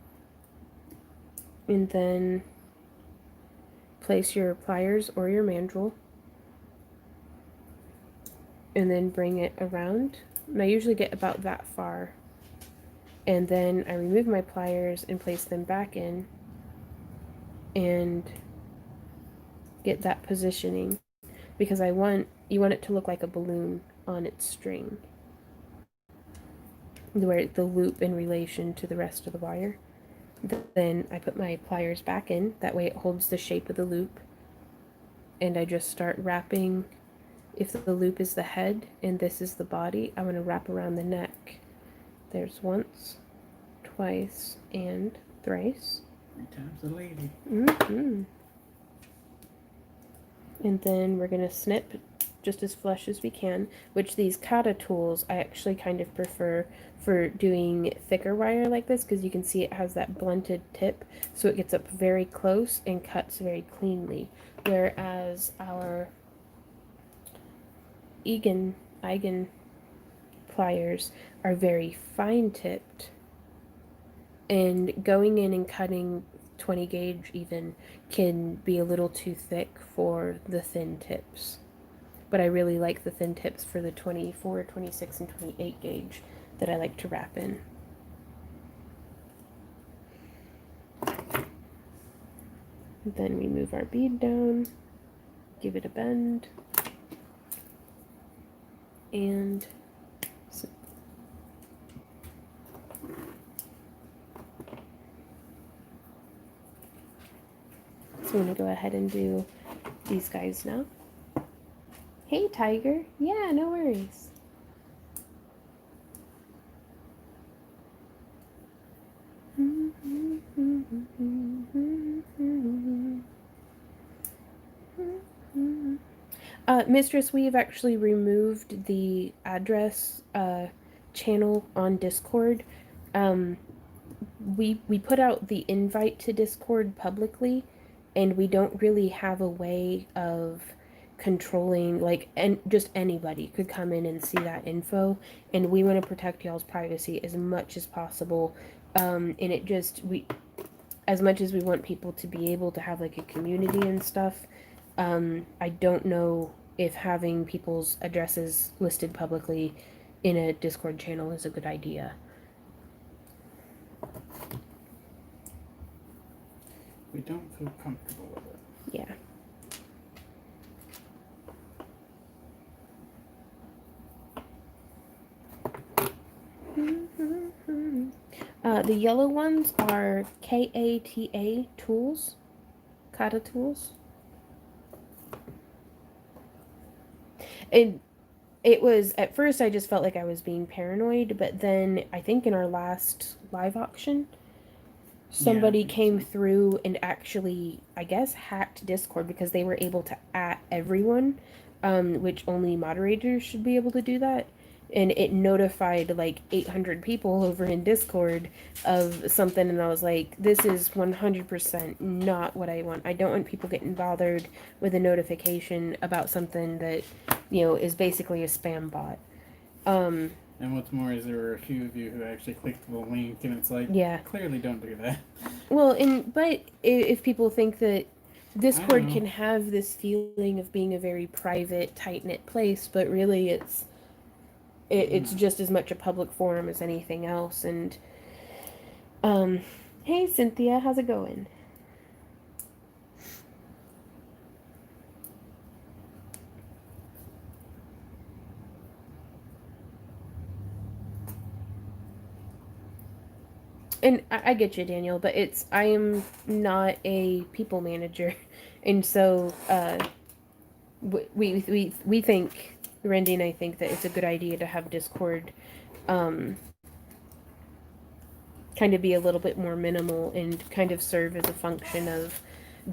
And then place your pliers or your mandrel. And then bring it around. And I usually get about that far. And then I remove my pliers and place them back in. And get that positioning. Because you want it to look like a balloon on its string. Where the loop in relation to the rest of the wire. Then I put my pliers back in, that way it holds the shape of the loop. And I just start wrapping. If the loop is the head and this is the body, I'm going to wrap around the neck. There's once, twice, and thrice. 3 times the lady. Mm-hmm. And then we're going to snip just as flush as we can, which these kata tools I actually kind of prefer for doing thicker wire like this, because you can see it has that blunted tip, so it gets up very close and cuts very cleanly, whereas our eigen pliers are very fine tipped, and going in and cutting 20 gauge even can be a little too thick for the thin tips. But I really like the thin tips for the 24, 26, and 28 gauge that I like to wrap in. Then we move our bead down, give it a bend, and so I'm going to go ahead and do these guys now. Hey, Tiger. Yeah, no worries. Mistress, we've actually removed the address channel on Discord. We put out the invite to Discord publicly, and we don't really have a way of controlling, like, and just anybody could come in and see that info, and we want to protect y'all's privacy as much as possible And it just, as much as we want people to be able to have like a community and stuff, I don't know if having people's addresses listed publicly in a Discord channel is a good idea. We don't feel comfortable with it. Yeah. The yellow ones are KATA tools. Kata tools. And it was, at first I just felt like I was being paranoid, but then I think in our last live auction, somebody came through and actually, I guess, hacked Discord because they were able to @ everyone, which only moderators should be able to do that. And it notified like 800 people over in Discord of something, and I was like, this is 100% not what I want. I don't want people getting bothered with a notification about something that, is basically a spam bot. And what's more is there were a few of you who actually clicked the link, and it's like, yeah, clearly don't do that. Well, but if people think that Discord can have this feeling of being a very private, tight-knit place, but really it's just as much a public forum as anything else. And hey Cynthia, how's it going? And I get you, Daniel, but I am not a people manager, and so we think, Randy and I think that it's a good idea to have Discord kind of be a little bit more minimal and kind of serve as a function of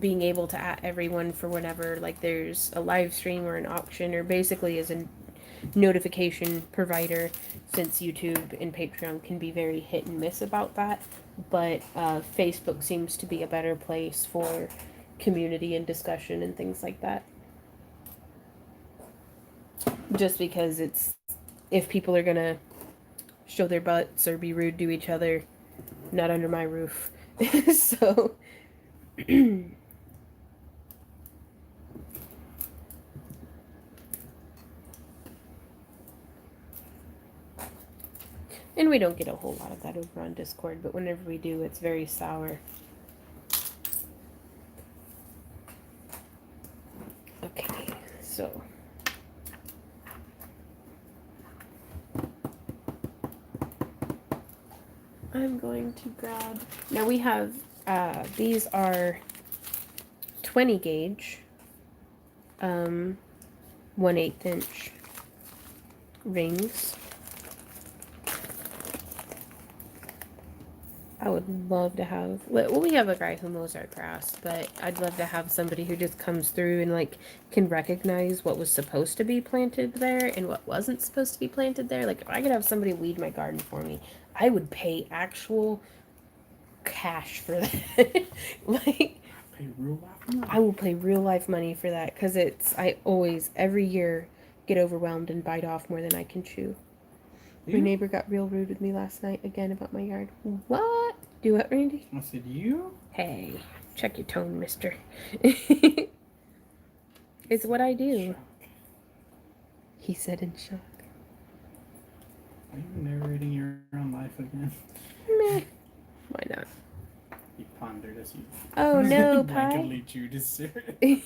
being able to @ everyone for whenever like there's a live stream or an auction, or basically as a notification provider, since YouTube and Patreon can be very hit and miss about that. But Facebook seems to be a better place for community and discussion and things like that. Just because if people are gonna show their butts or be rude to each other, not under my roof. So and we don't get a whole lot of that over on Discord, but whenever we do, it's very sour. Okay, so I'm going to grab, now we have, these are 20 gauge, 1/8 inch rings. I would love to have, well, we have a guy who mows our grass, but I'd love to have somebody who just comes through and like can recognize what was supposed to be planted there and what wasn't supposed to be planted there. Like if I could have somebody weed my garden for me, I would pay actual cash for that. Like pay real life money. I will pay real life money for that, because I always, every year, get overwhelmed and bite off more than I can chew. My neighbor got real rude with me last night again about my yard. What? Do what, Randy? I said, you? Hey, check your tone, mister. It's what I do. Shock. He said in shock. Are you narrating your own life again? Meh. Why not? He pondered as he Oh no, Pie. blankly chewed his cigarette.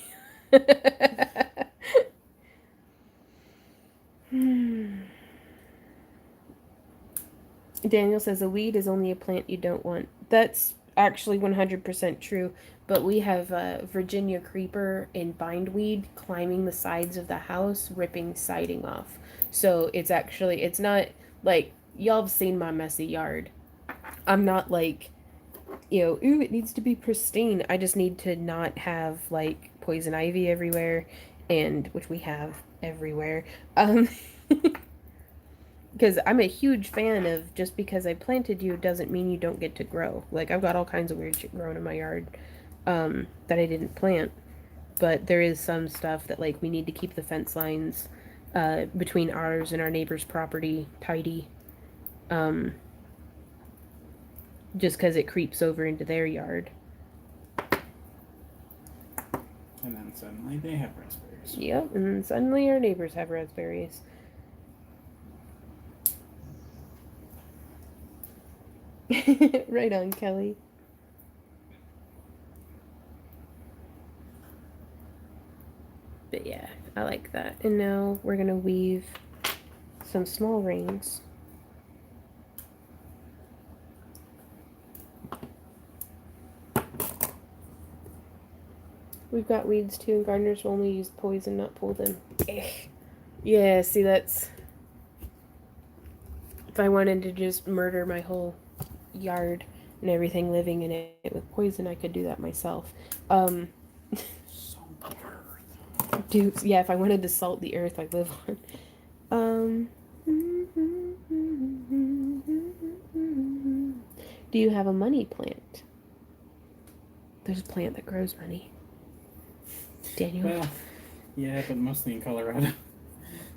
Daniel says a weed is only a plant you don't want. That's actually 100% true, but we have Virginia creeper and bindweed climbing the sides of the house, ripping siding off. So it's not like, y'all have seen my messy yard. I'm not like, ooh, it needs to be pristine. I just need to not have like poison ivy everywhere, and which we have everywhere. Because I'm a huge fan of, just because I planted you doesn't mean you don't get to grow. Like, I've got all kinds of weird shit growing in my yard that I didn't plant. But there is some stuff that, like, we need to keep the fence lines between ours and our neighbor's property tidy. just because it creeps over into their yard. And then suddenly they have raspberries. Yep, and then suddenly our neighbors have raspberries. Right on, Kelly. But yeah, I like that. And now we're gonna weave some small rings. We've got weeds too, and gardeners will only use poison, not pull them. Yeah, see, that's... If I wanted to just murder my whole yard and everything living in it with poison, I could do that myself. Salt the earth. Dude, yeah, if I wanted to salt the earth I live on. Do you have a money plant? There's a plant that grows money. Daniel? Well, yeah, but mostly in Colorado.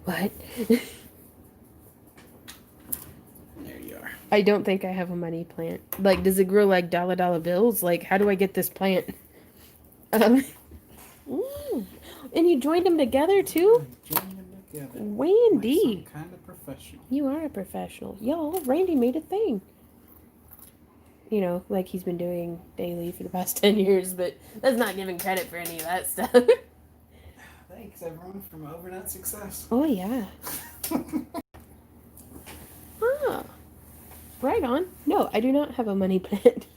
What? There you are. I don't think I have a money plant. Like, does it grow like dollar bills? Like, how do I get this plant? Ooh. And you joined them together too? Join them together. Randy. Like some kind of professional. You are a professional. Y'all, Randy made a thing. You know, like he's been doing daily for the past 10 years, but that's not giving credit for any of that stuff. Thanks, everyone, from overnight success. Oh, yeah. Ah. Right on. No, I do not have a money plant.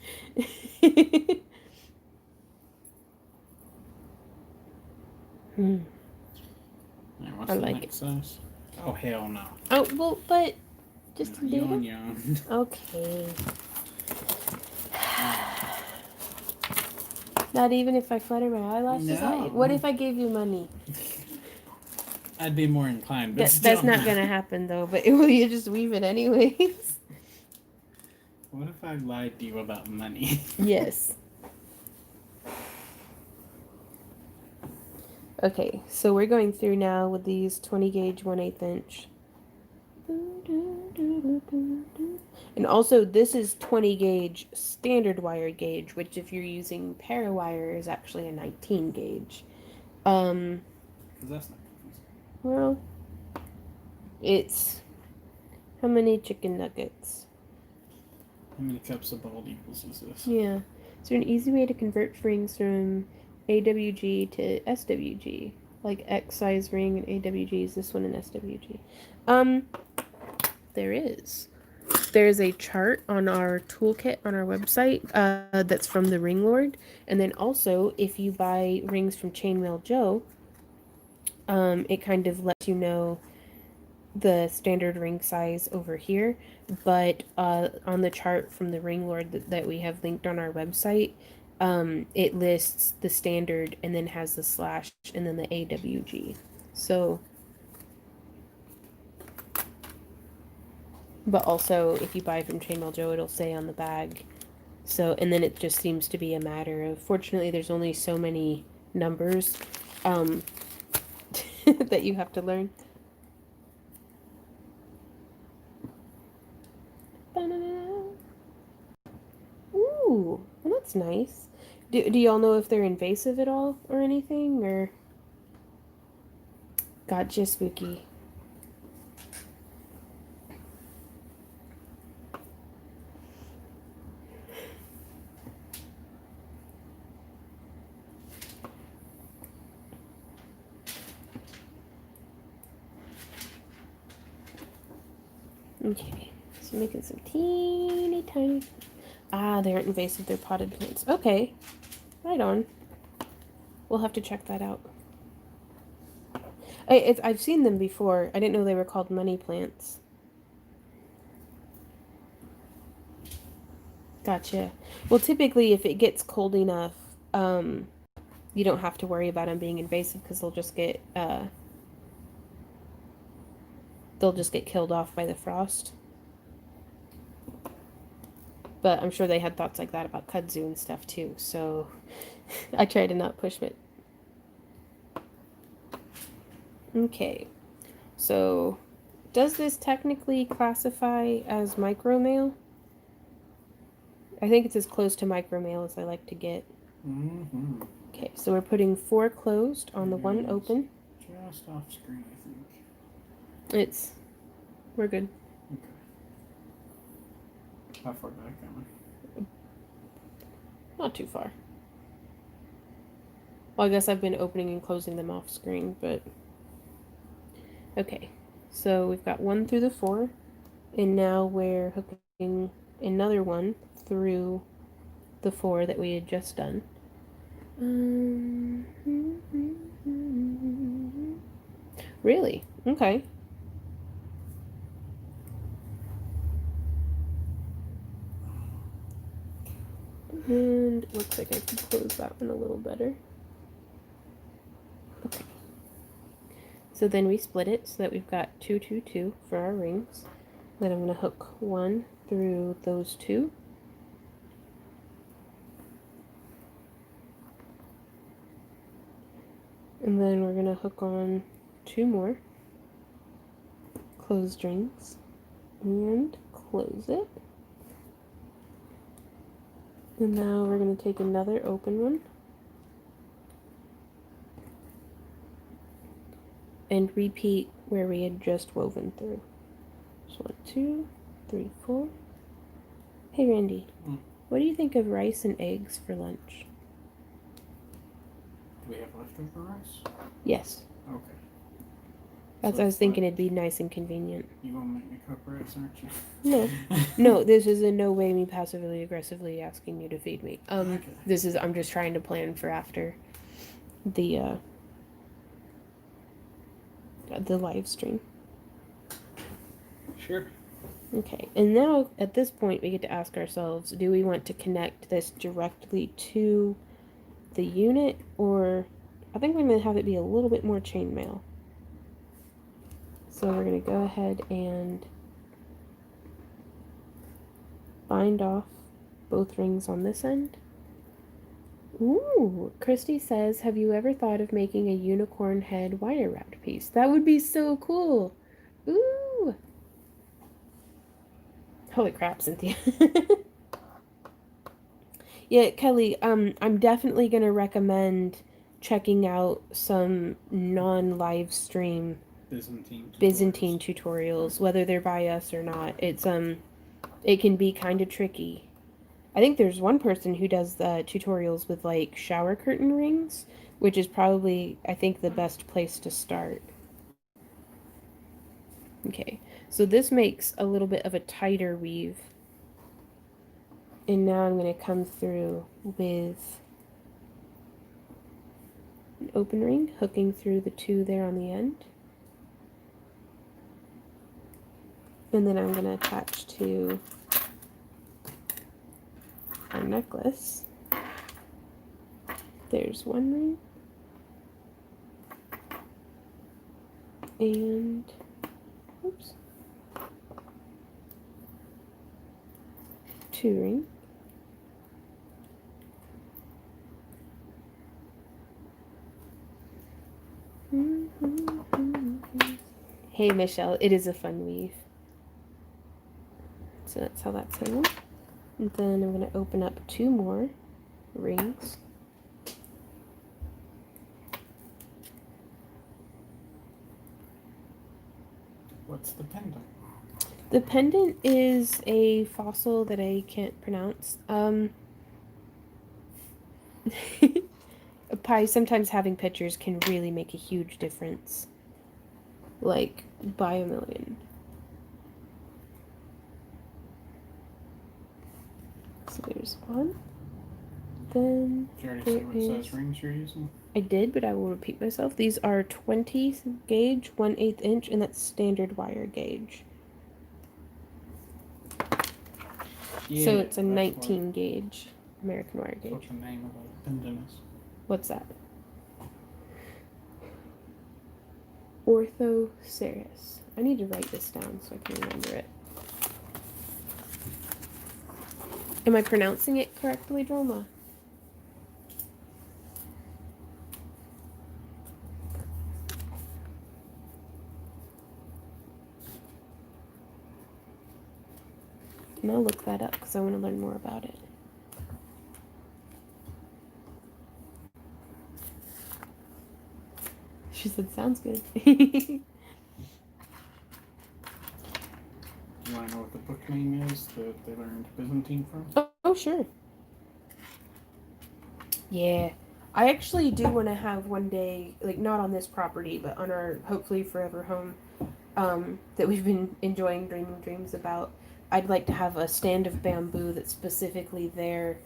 Now, what's I the like next size? Oh, hell no. Oh, well, but just No, a little. yawn. Okay. Not even if I flutter my eyelashes No. out? What if I gave you money? I'd be more inclined, but That's not gonna happen though, but will you just weave it anyways? What if I lied to you about money? Yes. Okay, so we're going through now with these 20 gauge 1/8 inch. And also this is 20 gauge standard wire gauge, which if you're using parawire is actually a 19 gauge. Because that's not confusing. Well, it's how many chicken nuggets? How many cups of bald equals is this? Yeah. Is there an easy way to convert rings from AWG to SWG? Like X size ring and AWG is this one an SWG? There is. There is a chart on our toolkit on our website that's from the Ring Lord. And then also, if you buy rings from Chainmail Joe, it kind of lets you know the standard ring size over here. But on the chart from the Ring Lord that we have linked on our website, it lists the standard and then has the slash and then the AWG. So... But also, if you buy from Chainmail Joe, it'll say on the bag. So, and then it just seems to be a matter of, fortunately, there's only so many numbers that you have to learn. Ooh, well, that's nice. Do y'all know if they're invasive at all or anything, or? Gotcha, spooky. Okay, so making some teeny tiny... Ah, they aren't invasive, they're potted plants. Okay, right on. We'll have to check that out. I've seen them before. I didn't know they were called money plants. Gotcha. Well, typically, if it gets cold enough, you don't have to worry about them being invasive because they'll just get killed off by the frost. But I'm sure they had thoughts like that about kudzu and stuff too, so I try to not push it. Okay, so does this technically classify as micro mail? I think it's as close to micro mail as I like to get. Mm-hmm. Okay, so we're putting 4 closed on the 1 Yes. open. Just off screen, I think. We're good. Okay. How far back am I? Not too far. Well, I guess I've been opening and closing them off screen, but... Okay, so we've got 1 through the 4, and now we're hooking another one through the 4 that we had just done. Really? Okay. And it looks like I can close that one a little better. Okay. So then we split it so that we've got 2, 2, 2 for our rings. Then I'm going to hook 1 through those 2. And then we're going to hook on 2 more closed rings and close it. And now we're going to take another open one and repeat where we had just woven through. So 1, 2, 3, 4. Hey Randy, what do you think of rice and eggs for lunch? Do we have leftover rice? Yes. Okay. As So I was thinking, what? it'd be nice and convenient. You gonna make me cook rice, aren't you? No. No, this is in no way me passively aggressively asking you to feed me. Okay. This is I'm just trying to plan for after the live stream. Sure. Okay, and now at this point we get to ask ourselves, do we want to connect this directly to the unit, or I think I'm going to have it be a little bit more chainmail. So we're going to go ahead and bind off both rings on this end. Ooh, Christy says, have you ever thought of making a unicorn head wire wrapped piece? That would be so cool. Ooh. Holy crap, Cynthia. Yeah, Kelly, I'm definitely going to recommend checking out some non-live stream Byzantine tutorials, whether they're by us or not. It can be kind of tricky. I think there's one person who does the tutorials with like shower curtain rings, which is probably, I think, the best place to start. Okay, so this makes a little bit of a tighter weave. And now I'm going to come through with an open ring, hooking through the 2 there on the end. And then I'm going to attach to our necklace. There's 1 ring. And, oops, 2 ring. Hey Michelle, it is a fun weave. So that's how that's handled. And then I'm going to open up 2 more rings. What's the pendant? The pendant is a fossil that I can't pronounce. Probably sometimes having pictures can really make a huge difference. Like, by a million. So there's 1. Then Did you already say what size rings you're using? I did, but I will repeat myself. These are 20 gauge, 1/8 inch, and that's standard wire gauge. Yeah, So it's a 19 gauge American wire gauge. What's the name of the pendant is? What's that? Orthoceras. I need to write this down so I can remember it. Am I pronouncing it correctly, Droma? and I'll look that up because I want to learn more about it. She said, sounds good. You want to know what the book name is that they learned Byzantine from? Oh, sure. Yeah. I actually do want to have one day, like not on this property, but on our hopefully forever home, that we've been enjoying dreaming dreams about. I'd like to have a stand of bamboo that's specifically there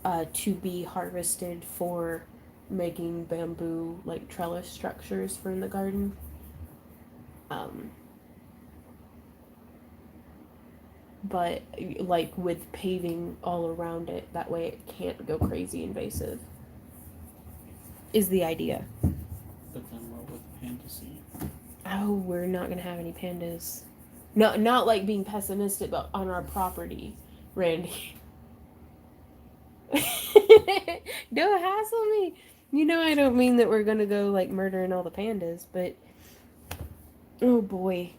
to be harvested for making bamboo like trellis structures for in the garden. But like with paving all around it, that way it can't go crazy invasive. Is the idea. But then what with panda seed? Oh, we're not gonna have any pandas. No, not like being pessimistic, but on our property, Randy. Don't hassle me. You know I don't mean that we're gonna go like murdering all the pandas, but oh boy.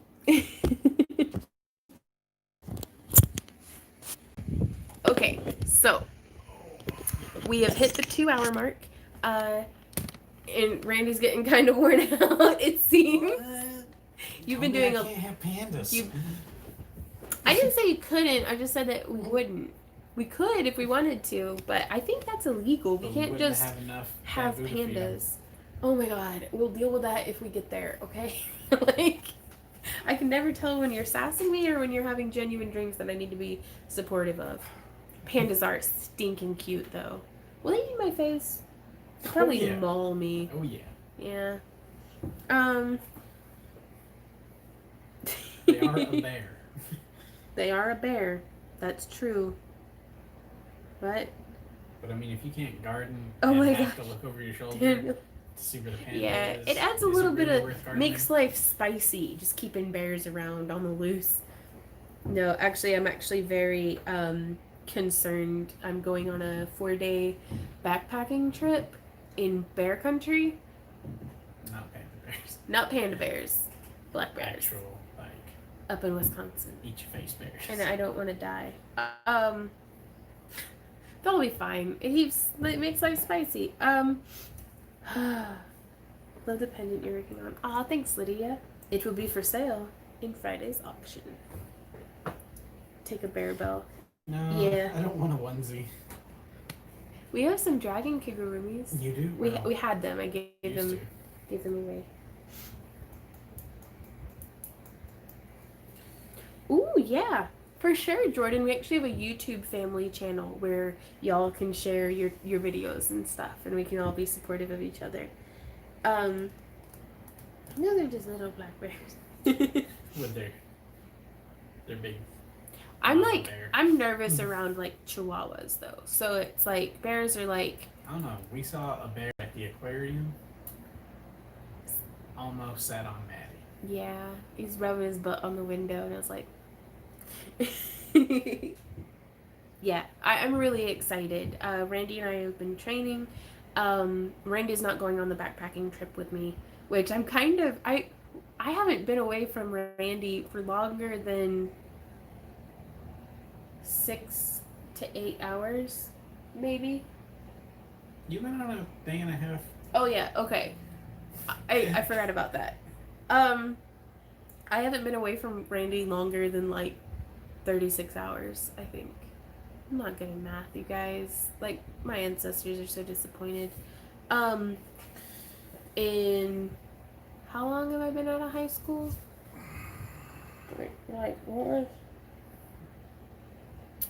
Okay, so we have hit the 2-hour mark, and Randy's getting kind of worn out. It seems. What? You've been doing I can't have pandas. I didn't say you couldn't. I just said that we wouldn't. We could if we wanted to, but I think that's illegal. We can't just have pandas. Oh my god, we'll deal with that if we get there, okay? Like, I can never tell when you're sassing me or when you're having genuine dreams that I need to be supportive of. Pandas are stinking cute, though. Will they eat my face? They'll probably maul me. Oh yeah. Yeah. They are a bear. They are a bear. That's true. But I mean, if you can't garden oh my have god, to look over your shoulder Daniel. to see where the panda Yeah, is, it adds a is little it bit really of worth gardening? makes life spicy. Just keeping bears around on the loose. No, actually, I'm actually very concerned. I'm going on a 4-day backpacking trip in bear country. Not panda bears. Not panda bears, black bears. Actual, like, up in Wisconsin. eat your face bears. And I don't want to die. That'll be fine. It makes life spicy. Love the pendant you're working on. Aw, thanks, Lydia. It will be for sale in Friday's auction. Take a bear bell. No, Yeah. I don't want a onesie. We have some dragon kigurumis. You do? We had them. I gave Used them away. Ooh, yeah. For sure, Jordan. We actually have a YouTube family channel where y'all can share your videos and stuff, and we can all be supportive of each other. No, they're just little black bears. With their big. I'm nervous Mm-hmm. around like chihuahuas though. So it's like bears are like. I don't know. We saw a bear at the aquarium. Almost sat on Maddie. Yeah, he's rubbing his butt on the window, and I was like. Yeah, I'm really excited. Randy and I have been training. Randy's not going on the backpacking trip with me, which I'm kind of I haven't been away from Randy for longer than 6 to 8 hours, maybe. You went on a day and a half. Oh yeah, okay. I forgot about that. I haven't been away from Randy longer than like 36 hours, I think. I'm not good at math, you guys. Like, my ancestors are so disappointed. In how long have I been out of high school? Like, what was?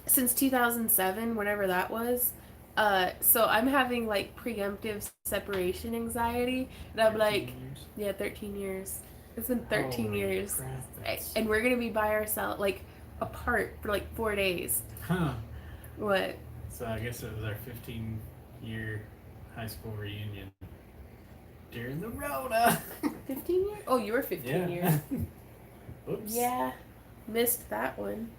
Since 2007, whenever that was. So I'm having like preemptive separation anxiety, and I'm like, years? yeah, 13 years. It's been 13 Holy years, crap, and we're gonna be by ourselves, like apart for like 4 days. Huh. What? So I guess it was our 15-year high school reunion during the Rona. 15 years? Oh, you were 15 years. Oops. Yeah, missed that one.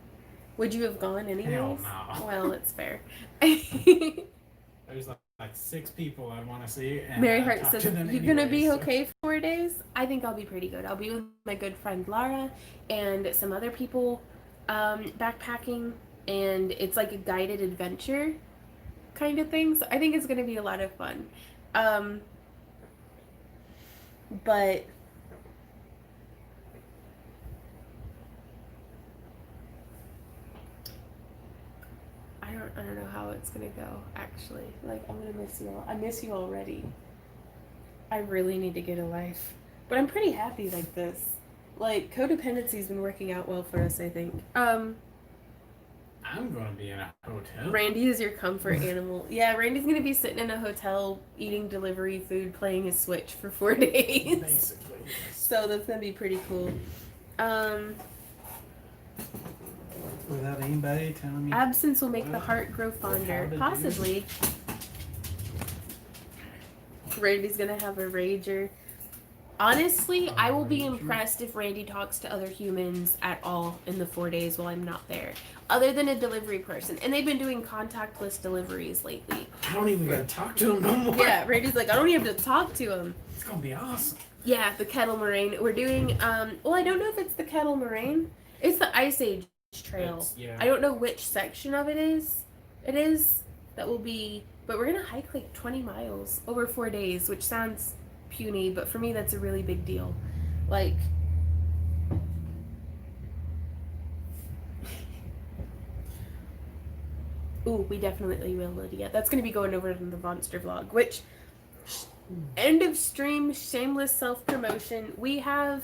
Would you have gone anyways? Hell no. Well, it's fair. There's like 6 people I want to see. And Mary I Hart talk says, to them "You gonna anyway, be so- okay 4 days?" I think I'll be pretty good. I'll be with my good friend Lara and some other people backpacking. and it's like a guided adventure kind of thing. So I think it's going to be a lot of fun. But I don't know how it's gonna go, actually. Like, I'm gonna miss you all. I miss you already. I really need to get a life. But I'm pretty happy like this. Like, codependency's been working out well for us, I think. I'm gonna be in a hotel. Randy is your comfort animal. Yeah, Randy's gonna be sitting in a hotel eating delivery food, playing his Switch for 4 days. Basically, yes. So that's gonna be pretty cool. Without anybody telling me. Absence will make the heart grow fonder. Possibly. Randy's gonna have a rager. Honestly, I will be impressed if Randy talks to other humans at all in the 4 days while I'm not there. Other than a delivery person. And they've been doing contactless deliveries lately. I don't even gotta talk to him no more. Yeah, Randy's like, I don't even have to talk to him. It's gonna be awesome. Yeah, the kettle moraine. We're doing, well, I don't know if it's the kettle moraine. It's the Ice Age trail. Yeah. I don't know which section of it is. That will be, but we're gonna hike like 20 miles over 4 days, which sounds puny, but for me that's a really big deal. Like, ooh, we definitely will, Lydia. That's gonna be going over in the monster vlog, which end of stream, shameless self-promotion. We have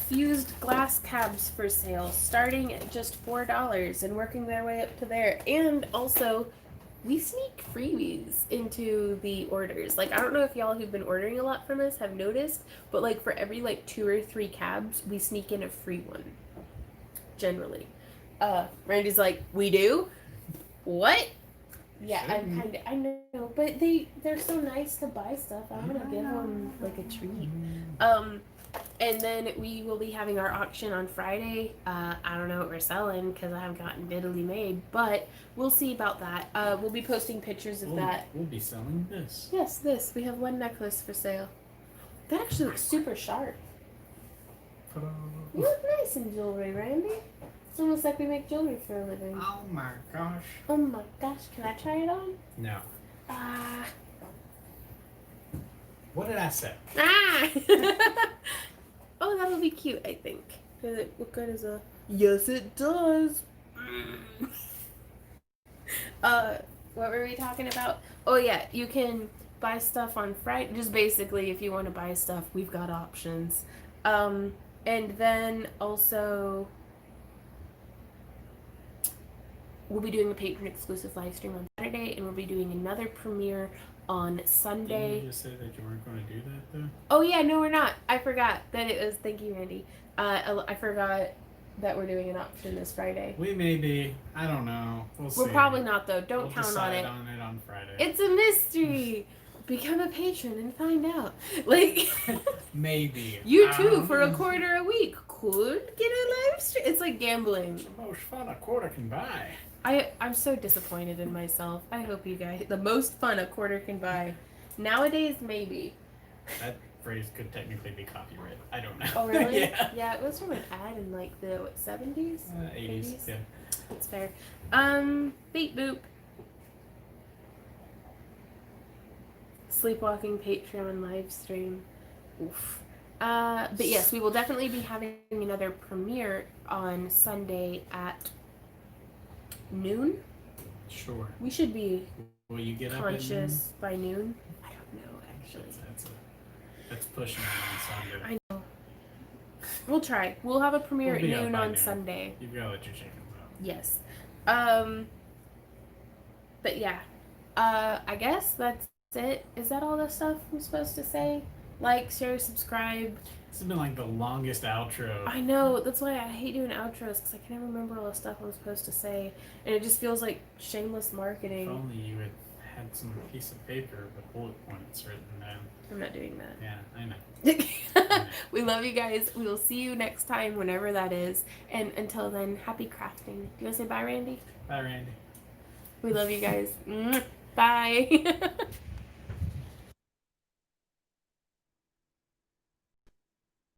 fused glass cabs for sale, starting at just $4 and working their way up to there. And also, we sneak freebies into the orders. Like, I don't know if y'all who've been ordering a lot from us have noticed, but like for every like 2 or 3 cabs, we sneak in a free one. Generally. Randy's like, we do? What? Yeah, I know, but they're so nice to buy stuff. I'm gonna give them like a treat. And then we will be having our auction on Friday. I don't know what we're selling because I haven't gotten diddly made, but we'll see about that. We'll be posting pictures of that. We'll be selling this. Yes, this. We have one necklace for sale. That actually looks super sharp. Ta-da. You look nice in jewelry, Randy. It's almost like we make jewelry for a living. Oh my gosh. Oh my gosh, can I try it on? No. Ah. What did I say? Ah! Oh, that'll be cute, I think. Does it look good as a... Yes, it does. What were we talking about? Oh, yeah, you can buy stuff on Friday. Just basically, if you want to buy stuff, we've got options. And then also... we'll be doing a patron exclusive live stream on Saturday, and we'll be doing another premiere on Sunday. Didn't you just say that you weren't going to do that, though? Oh yeah, no, we're not. I forgot that it was. Thank you, Randy. I forgot that we're doing an auction this Friday. We may be. I don't know. We'll see. We're probably not though. Don't we'll count decide on it. on Friday. It's a mystery. Become a patron and find out. Like maybe. You too, for a quarter a week, could get a live stream. It's like gambling. It's the most fun a quarter can buy. I'm so disappointed in myself. I hope you guys... The most fun a quarter can buy. Nowadays, maybe. That phrase could technically be copyright. I don't know. Oh, really? Yeah. Yeah, it was from an ad in, like, the, what, 70s? 80s. Yeah. That's fair. Beep boop. Sleepwalking Patreon live stream. Oof. But yes, we will definitely be having another premiere on Sunday at noon. Sure. We should be Will you get conscious by noon. I don't know, actually. That's pushing it on Sunday. I know. We'll try. We'll have a premiere We'll be at up noon by on noon. Sunday. You've got to let your chickens out. Yes. But yeah. I guess that's it. Is that all the stuff I'm supposed to say? Like, share, subscribe. This has been like the longest outro. I know. That's why I hate doing outros, because I can never remember all the stuff I'm supposed to say. And it just feels like shameless marketing. If only you had some piece of paper with bullet points written down. I'm not doing that. Yeah, I know. We love you guys. We will see you next time, whenever that is. And until then, happy crafting. Do you want to say bye, Randy? Bye, Randy. We love you guys. Bye.